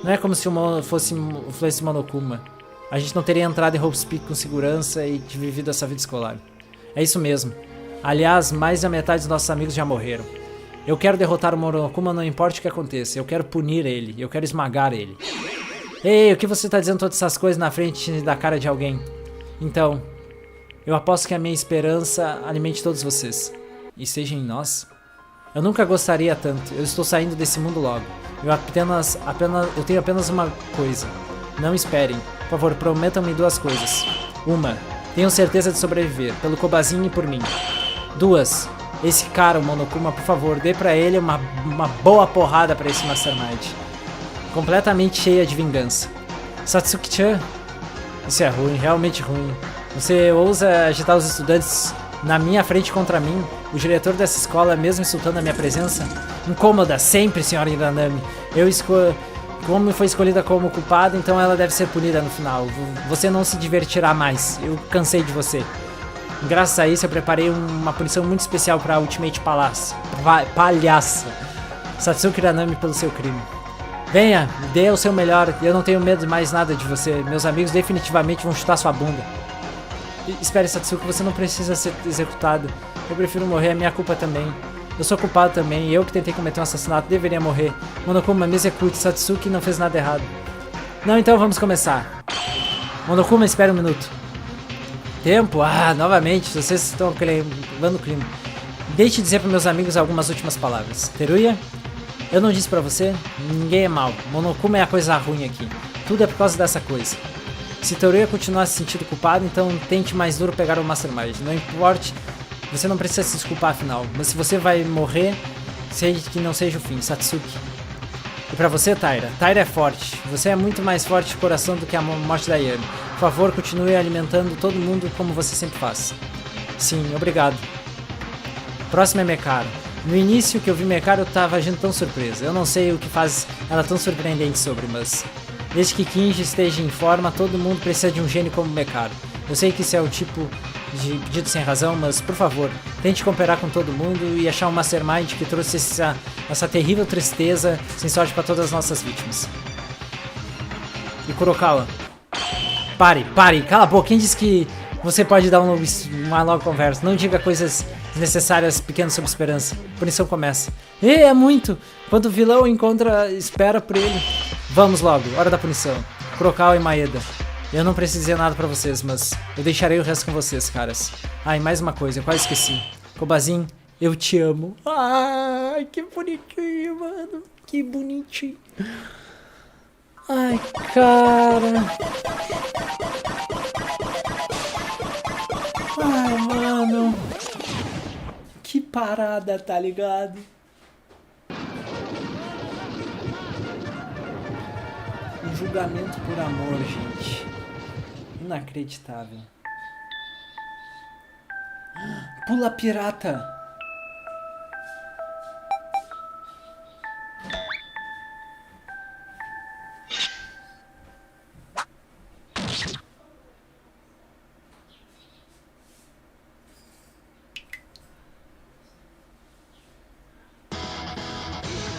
Não é como se fosse Monokuma. A gente não teria entrado em Hope's Peak com segurança e vivido essa vida escolar. É isso mesmo. Aliás, mais da metade dos nossos amigos já morreram. Eu quero derrotar o Monokuma, não importa o que aconteça. Eu quero punir ele. Eu quero esmagar ele. Ei, o que você está dizendo todas essas coisas na frente da cara de alguém? Então, eu aposto que a minha esperança alimente todos vocês. E seja em nós. Eu nunca gostaria tanto. Eu estou saindo desse mundo logo. Eu tenho apenas uma coisa. Não esperem. Por favor, prometam-me duas coisas. Uma, tenham certeza de sobreviver. Pelo Kobazinho e por mim. 2. Esse cara, o Monokuma, por favor, dê pra ele uma boa porrada pra esse Mastermind. Completamente cheia de vingança. Satsuki-chan, isso é ruim, realmente ruim. Você ousa agitar os estudantes na minha frente contra mim? O diretor dessa escola, mesmo insultando a minha presença? Incômoda, sempre, senhora Hiranami. Como foi escolhida como culpada, então ela deve ser punida no final. Você não se divertirá mais. Eu cansei de você. Graças a isso eu preparei uma punição muito especial pra Ultimate Palhaça. Satsuki Hiranami pelo seu crime. Venha, dê o seu melhor. Eu não tenho medo de mais nada de você. Meus amigos definitivamente vão chutar sua bunda. Espere, Satsuki, você não precisa ser executado. Eu prefiro morrer, é minha culpa também. Eu sou culpado também, eu que tentei cometer um assassinato deveria morrer. Monokuma, me execute, Satsuki não fez nada errado. Não, então vamos começar. Monokuma, espere um minuto. Tempo? Ah, novamente, vocês estão levando o clima. Deixe dizer para meus amigos algumas últimas palavras. Teruya, eu não disse pra você, ninguém é mal. Monokuma é a coisa ruim aqui. Tudo é por causa dessa coisa. Se Teruya continuar se sentindo culpado, então tente mais duro pegar o Mastermind. Não importe, você não precisa se desculpar afinal. Mas se você vai morrer, sei que não seja o fim, Satsuki. E pra você, Taira? Taira é forte. Você é muito mais forte de coração do que a morte da Yami. Por favor, continue alimentando todo mundo como você sempre faz. Sim, obrigado. Próximo é Mekaro. No início que eu vi Mekaro, eu tava agindo tão surpresa. Eu não sei o que faz ela tão surpreendente sobre, mas... Desde que Kinji esteja em forma, todo mundo precisa de um gênio como Mekaro. Eu sei que isso é o tipo de pedido sem razão, mas por favor, tente cooperar com todo mundo e achar um Mastermind que trouxe essa terrível tristeza sem sorte para todas as nossas vítimas. E Kurokawa, pare, cala a boca. Quem disse que você pode dar uma longa conversa? Não diga coisas desnecessárias pequenas sobre esperança. A punição começa. É muito! Quando o vilão espera por ele. Vamos logo, hora da punição. Kurokawa e Maeda. Eu não preciso dizer nada pra vocês, mas eu deixarei o resto com vocês, caras. Ah, e mais uma coisa, eu quase esqueci. Kobasin, eu te amo. Ai, que bonitinho, mano. Que bonitinho. Ai, cara. Ai, mano. Que parada, tá ligado? Um julgamento por amor, gente. Inacreditável. Pula pirata.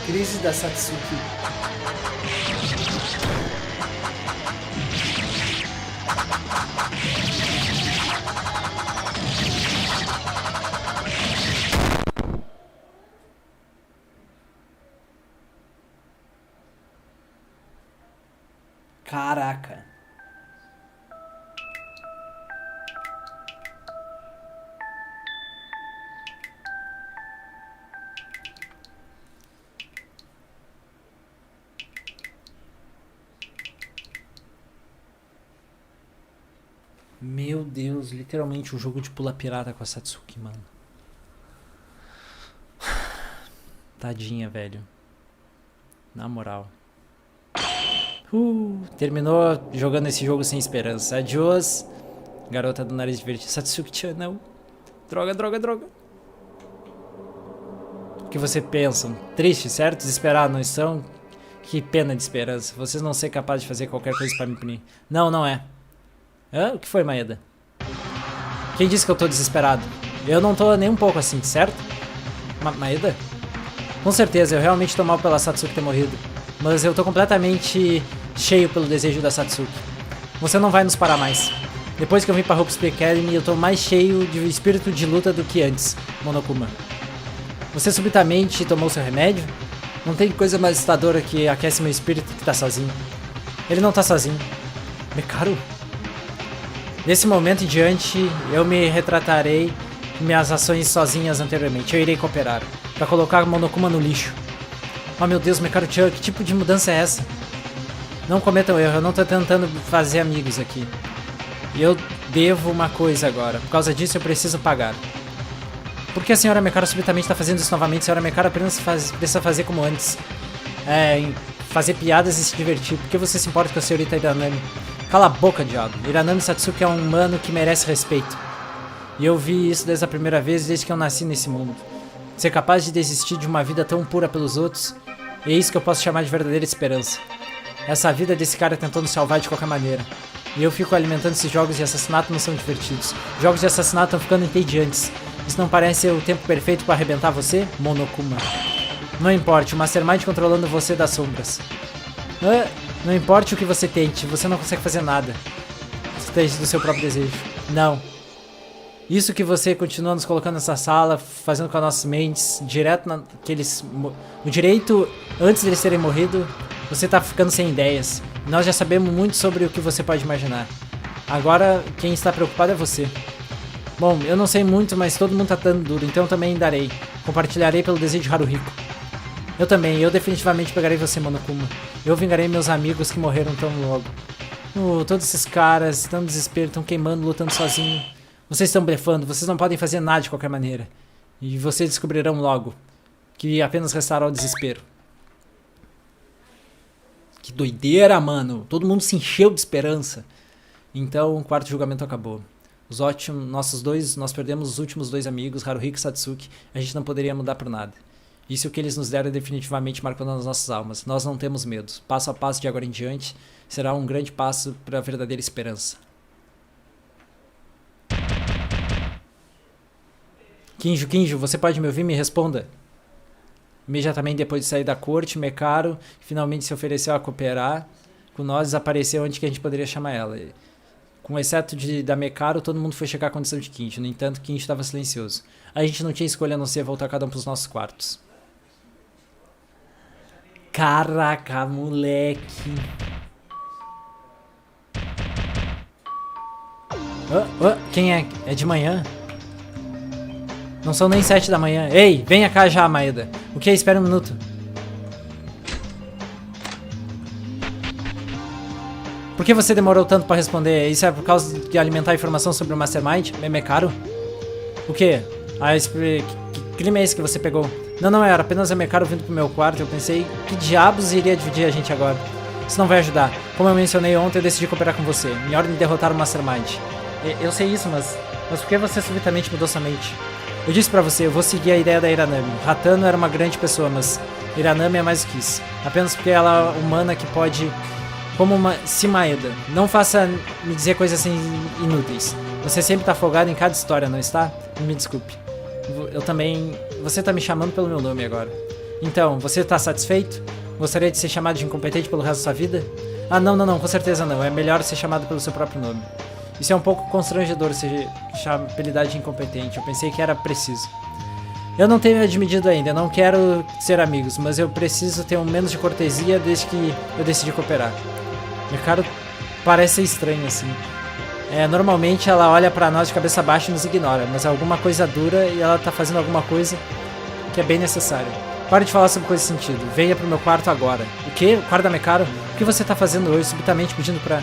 Crise da Satsuki. Caraca. Meu Deus, literalmente um jogo de pula pirata com a Satsuki, mano. Tadinha, velho. Na moral. Terminou jogando esse jogo sem esperança. Adiós, garota do nariz divertido. Satsuki-chan, não. Droga. O que você pensa? Triste, certo? Desesperado, não estão? Que pena de esperança. Vocês não ser capazes de fazer qualquer coisa pra me punir. Não é. Hã? O que foi, Maeda? Quem disse que eu tô desesperado? Eu não tô nem um pouco assim, certo? Maeda? Com certeza, eu realmente tô mal pela Satsuki ter morrido. Mas eu tô completamente cheio pelo desejo da Satsuki. Você não vai nos parar mais. Depois que eu vim pra Hope Speed Academy, eu tô mais cheio de espírito de luta do que antes, Monokuma. Você subitamente tomou seu remédio? Não tem coisa mais assustadora que aquece meu espírito que tá sozinho. Ele não tá sozinho. Mekaro? Desse momento em diante, eu me retratarei minhas ações sozinhas anteriormente. Eu irei cooperar, pra colocar Monokuma no lixo. Oh meu Deus, Mekaro-chan, que tipo de mudança é essa? Não cometam erro, eu não tô tentando fazer amigos aqui. Eu devo uma coisa agora. Por causa disso eu preciso pagar. Por que a senhora Mekaro subitamente está fazendo isso novamente? A senhora Mekaro apenas precisa fazer como antes. Fazer piadas e se divertir. Por que você se importa com a senhorita Hiranami? Cala a boca, diabo. Hiranami Satsuki é um humano que merece respeito. E eu vi isso desde a primeira vez, desde que eu nasci nesse mundo. Ser capaz de desistir de uma vida tão pura pelos outros, é isso que eu posso chamar de verdadeira esperança. Essa vida desse cara tentando salvar de qualquer maneira. E eu fico alimentando esses jogos de assassinato não são divertidos. Jogos de assassinato estão ficando entediantes. Isso não parece ser o tempo perfeito para arrebentar você, Monokuma? Não importa, o Mastermind controlando você das sombras. Não importa o que você tente, você não consegue fazer nada. Desde do seu próprio desejo. Não, Isso que você continua nos colocando nessa sala, fazendo com as nossas mentes, direto naqueles... O direito, antes deles terem morrido, você tá ficando sem ideias. Nós já sabemos muito sobre o que você pode imaginar. Agora, quem está preocupado é você. Bom, eu não sei muito, mas todo mundo tá dando duro, então eu também darei. Compartilharei pelo desejo de Haruhiko. Eu também, eu definitivamente pegarei você, Monokuma. Eu vingarei meus amigos que morreram tão logo. Todos esses caras estão no desespero, estão queimando, lutando sozinho. Vocês estão blefando, vocês não podem fazer nada de qualquer maneira. E vocês descobrirão logo que apenas restará o desespero. Que doideira, mano. Todo mundo se encheu de esperança. Então o quarto julgamento acabou. Nós perdemos os últimos 2 amigos, Haruhiko e Satsuki. A gente não poderia mudar por nada. Isso que eles nos deram é definitivamente marcando nas nossas almas. Nós não temos medo. Passo a passo de agora em diante será um grande passo para a verdadeira esperança. Kinjo, você pode me ouvir? Me responda. Imediatamente depois de sair da corte, Mekaro finalmente se ofereceu a cooperar com nós, apareceu onde que a gente poderia chamar ela. Com exceto da Mekaro, todo mundo foi checar a condição de Kinjo. No entanto, Kinjo estava silencioso. A gente não tinha escolha a não ser voltar cada um para os nossos quartos. Caraca, moleque. Quem é? É de manhã? Não são nem 7 da manhã. Ei, venha cá já, Maeda. O que? Espera um minuto. Por que você demorou tanto pra responder? Isso é por causa de alimentar informação sobre o Mastermind? É caro? O quê? Que crime é esse que você pegou? Não era apenas a Mekaro vindo pro meu quarto. Eu pensei, que diabos iria dividir a gente agora? Isso não vai ajudar. Como eu mencionei ontem, eu decidi cooperar com você. Minha ordem de derrotar o Mastermind. Eu sei isso, mas por que você subitamente mudou sua mente? Eu disse pra você, eu vou seguir a ideia da Hiranami. Hatano era uma grande pessoa, mas Hiranami é mais do que isso. Apenas porque ela é humana que pode... Como uma Maeda. Não faça me dizer coisas assim inúteis. Você sempre tá folgado em cada história, não está? Me desculpe. Eu também... Você tá me chamando pelo meu nome agora. Então, você tá satisfeito? Gostaria de ser chamado de incompetente pelo resto da sua vida? Ah, não, com certeza não. É melhor ser chamado pelo seu próprio nome. Isso é um pouco constrangedor, ser apelidado de incompetente. Eu pensei que era preciso. Eu não tenho admitido ainda, eu não quero ser amigos, mas eu preciso ter um menos de cortesia desde que eu decidi cooperar. Mekaro parece ser estranho assim. Normalmente ela olha pra nós de cabeça baixa e nos ignora, mas é alguma coisa dura e ela tá fazendo alguma coisa que é bem necessária. Pare de falar sobre coisa sem sentido. Venha pro meu quarto agora. O quê? O quarto da Mekaro? O que você tá fazendo hoje, subitamente pedindo pra...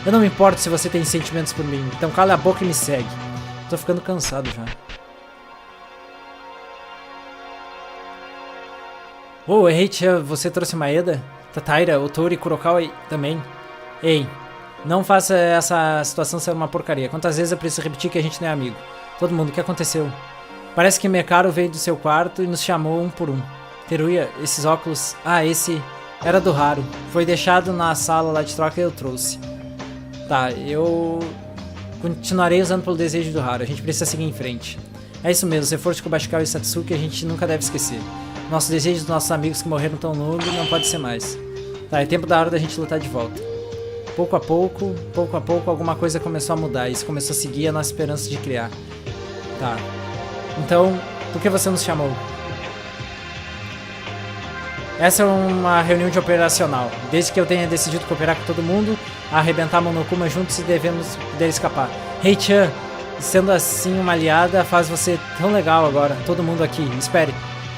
Eu não me importo se você tem sentimentos por mim, então cala a boca e me segue. Tô ficando cansado já. Errei, tia, você trouxe Maeda? Tataira, Otori, Kurokawa também. Ei, não faça essa situação ser uma porcaria. Quantas vezes eu preciso repetir que a gente não é amigo? Todo mundo, o que aconteceu? Parece que Mekaro veio do seu quarto e nos chamou um por um. Teruya, esses óculos... Ah, esse era do Haru. Foi deixado na sala lá de troca e eu trouxe. Tá, eu continuarei usando pelo desejo do Haru. A gente precisa seguir em frente. É isso mesmo, se for de Kobashikawa e Satsuki, a gente nunca deve esquecer. Nossos desejos dos nossos amigos que morreram tão longe não pode ser mais. Tá, é tempo da hora da gente lutar de volta. Pouco a pouco, alguma coisa começou a mudar. Isso começou a seguir a nossa esperança de criar. Tá. Então, por que você nos chamou? Essa é uma reunião de operacional. Desde que eu tenha decidido cooperar com todo mundo, arrebentar Monokuma juntos e devemos poder escapar. Hei-chan, sendo assim uma aliada, faz você tão legal agora. Todo mundo aqui, espere.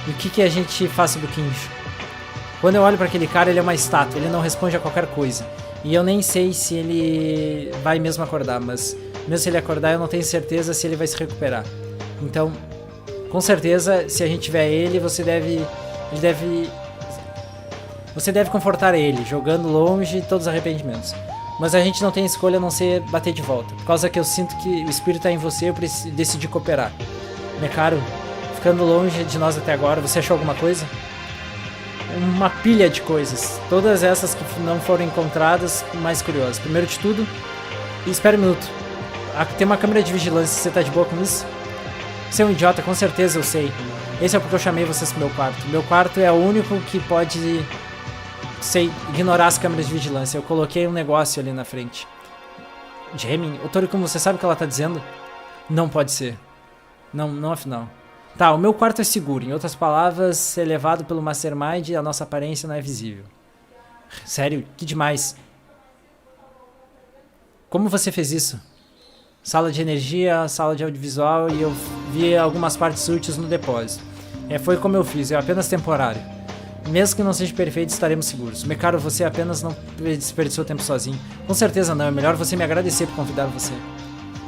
E o que a gente faz sobre o Kinjo? Quando eu olho para aquele cara, ele é uma estátua. Ele não responde a qualquer coisa. E eu nem sei se ele vai mesmo acordar, mas mesmo se ele acordar, eu não tenho certeza se ele vai se recuperar. Então, com certeza, se a gente tiver ele, você deve confortar ele, jogando longe todos os arrependimentos. Mas a gente não tem escolha a não ser bater de volta. Por causa que eu sinto que o espírito está em você, eu decidi cooperar. Mekaro, ficando longe de nós até agora, você achou alguma coisa? Uma pilha de coisas. Todas essas que não foram encontradas, mais curiosas. Primeiro de tudo, espere um minuto. Tem uma câmera de vigilância, você tá de boa com isso? Você é um idiota, com certeza eu sei. Esse é porque eu chamei vocês pro meu quarto. Meu quarto é o único que pode... ignorar as câmeras de vigilância. Eu coloquei um negócio ali na frente. Jamin, Otori, como você sabe o que ela tá dizendo? Não pode ser. Não afinal. Tá, o meu quarto é seguro. Em outras palavras, ser levado pelo Mastermind e a nossa aparência não é visível. Sério? Que demais. Como você fez isso? Sala de energia, sala de audiovisual e eu vi algumas partes úteis no depósito. Foi como eu fiz, é apenas temporário. Mesmo que não seja perfeito, estaremos seguros. Mecaro, você apenas não desperdiçou tempo sozinho. Com certeza não, é melhor você me agradecer por convidar você.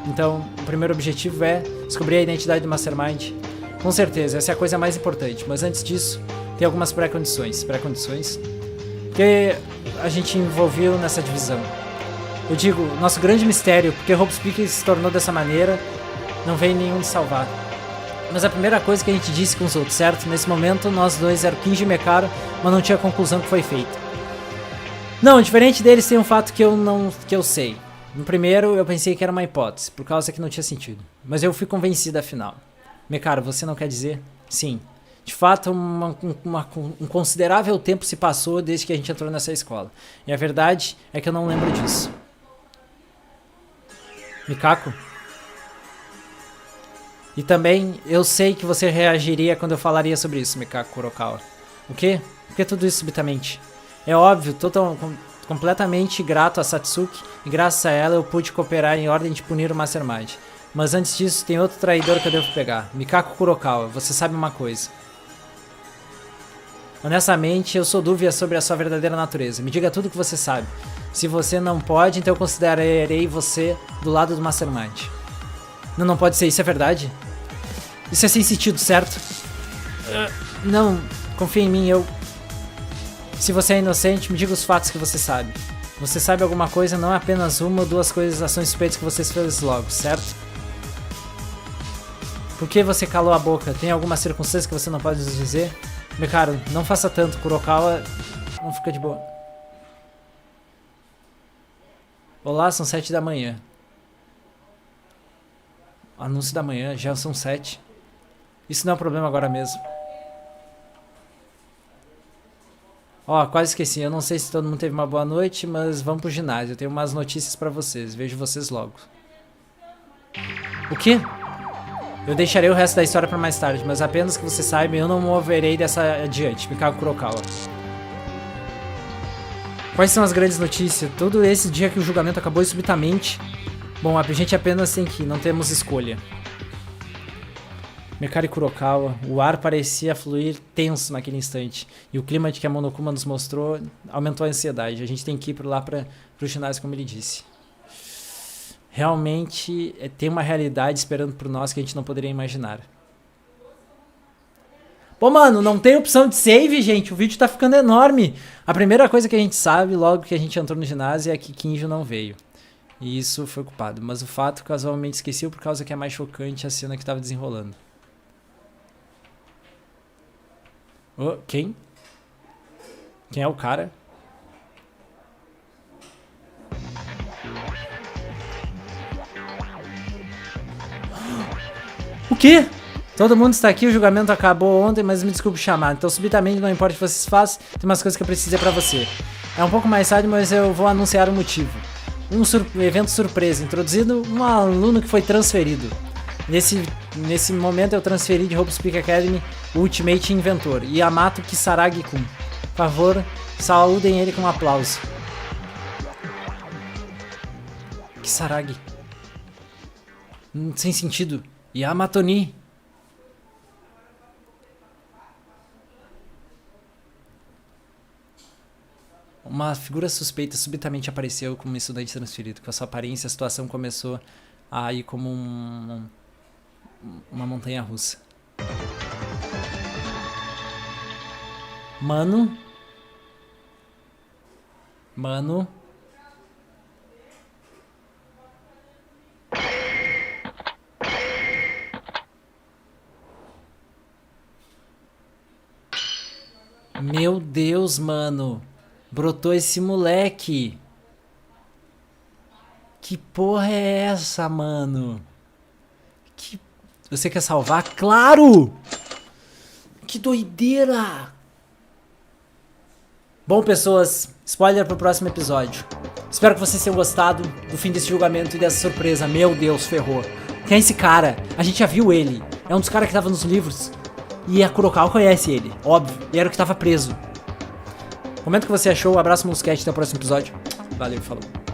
Então, o primeiro objetivo é descobrir a identidade do Mastermind. Com certeza, essa é a coisa mais importante. Mas antes disso, tem algumas pré-condições. Pré-condições? Que a gente envolveu nessa divisão. Eu digo, nosso grande mistério, porque Robespierre se tornou dessa maneira, não veio nenhum de salvar. Mas a primeira coisa que a gente disse com os outros, certo? Nesse momento, nós dois eram Kinji e Mecaro, mas não tinha conclusão que foi feita. Não, diferente deles tem um fato que eu sei. No primeiro, eu pensei que era uma hipótese, por causa que não tinha sentido. Mas eu fui convencido afinal. Mecaro, você não quer dizer? Sim. De fato, um considerável tempo se passou desde que a gente entrou nessa escola. E a verdade é que eu não lembro disso. Mikako? E também, eu sei que você reagiria quando eu falaria sobre isso, Mikako Kurokawa. O quê? Por que tudo isso subitamente? É óbvio, completamente grato a Satsuki, e graças a ela eu pude cooperar em ordem de punir o Mastermind. Mas antes disso, tem outro traidor que eu devo pegar. Mikako Kurokawa, você sabe uma coisa. Honestamente, eu sou dúvida sobre a sua verdadeira natureza. Me diga tudo o que você sabe. Se você não pode, então eu considerarei você do lado do Mastermind. Não pode ser, isso é verdade? Isso é sem sentido, certo? Não, confia em mim, Se você é inocente, me diga os fatos que você sabe. Você sabe alguma coisa, não é apenas uma ou duas coisas, ações suspeitas que você fez logo, certo? Por que você calou a boca? Tem alguma circunstância que você não pode nos dizer? Meu caro, não faça tanto, Kurokawa não fica de boa. Olá, são 7 da manhã. Anúncio da manhã, já são 7. Isso não é um problema agora mesmo. Ó, quase esqueci, eu não sei se todo mundo teve uma boa noite, mas vamos pro ginásio, eu tenho umas notícias pra vocês, vejo vocês logo. O quê? Eu deixarei o resto da história pra mais tarde, mas apenas que você saiba, eu não moverei dessa adiante, Mikako Kurokawa. Quais são as grandes notícias? Todo esse dia que o julgamento acabou subitamente. Bom, a gente apenas tem que ir, não temos escolha. Mekari Kurokawa, o ar parecia fluir tenso naquele instante. E o clima de que a Monokuma nos mostrou aumentou a ansiedade. A gente tem que ir pro ginásio, como ele disse. Realmente tem uma realidade esperando por nós que a gente não poderia imaginar. Pô, mano, não tem opção de save, gente. O vídeo tá ficando enorme. A primeira coisa que a gente sabe, logo que a gente entrou no ginásio, é que Kinjo não veio. E isso foi culpado. Mas o fato, casualmente, esqueci por causa que é mais chocante a cena que tava desenrolando. Oh, quem? Quem é o cara? O quê? Todo mundo está aqui, o julgamento acabou ontem, mas me desculpe chamar. Então, subitamente, não importa o que vocês façam, tem umas coisas que eu preciso dizer pra você. É um pouco mais tarde, mas eu vou anunciar o motivo. Um evento surpresa, introduzindo um aluno que foi transferido. Nesse momento, eu transferi de Robespierre Academy o Ultimate Inventor, Yamato Kisaragi-kun. Por favor, saúdem ele com um aplauso. Kisaragi. Sem sentido. Yamato-ni. Uma figura suspeita subitamente apareceu como um estudante transferido. Com a sua aparência, a situação começou a ir como uma montanha russa. Mano. Meu Deus, mano. Brotou esse moleque. Que porra é essa, mano? Você quer salvar? Claro! Que doideira! Bom, pessoas, spoiler pro próximo episódio. Espero que vocês tenham gostado do fim desse julgamento e dessa surpresa. Meu Deus, ferrou. Quem é esse cara? A gente já viu ele. É um dos caras que tava nos livros. E a Kurokawa conhece ele, óbvio. E era o que tava preso. Comenta o que você achou. Um abraço, Molusquete. Até o próximo episódio. Valeu, falou.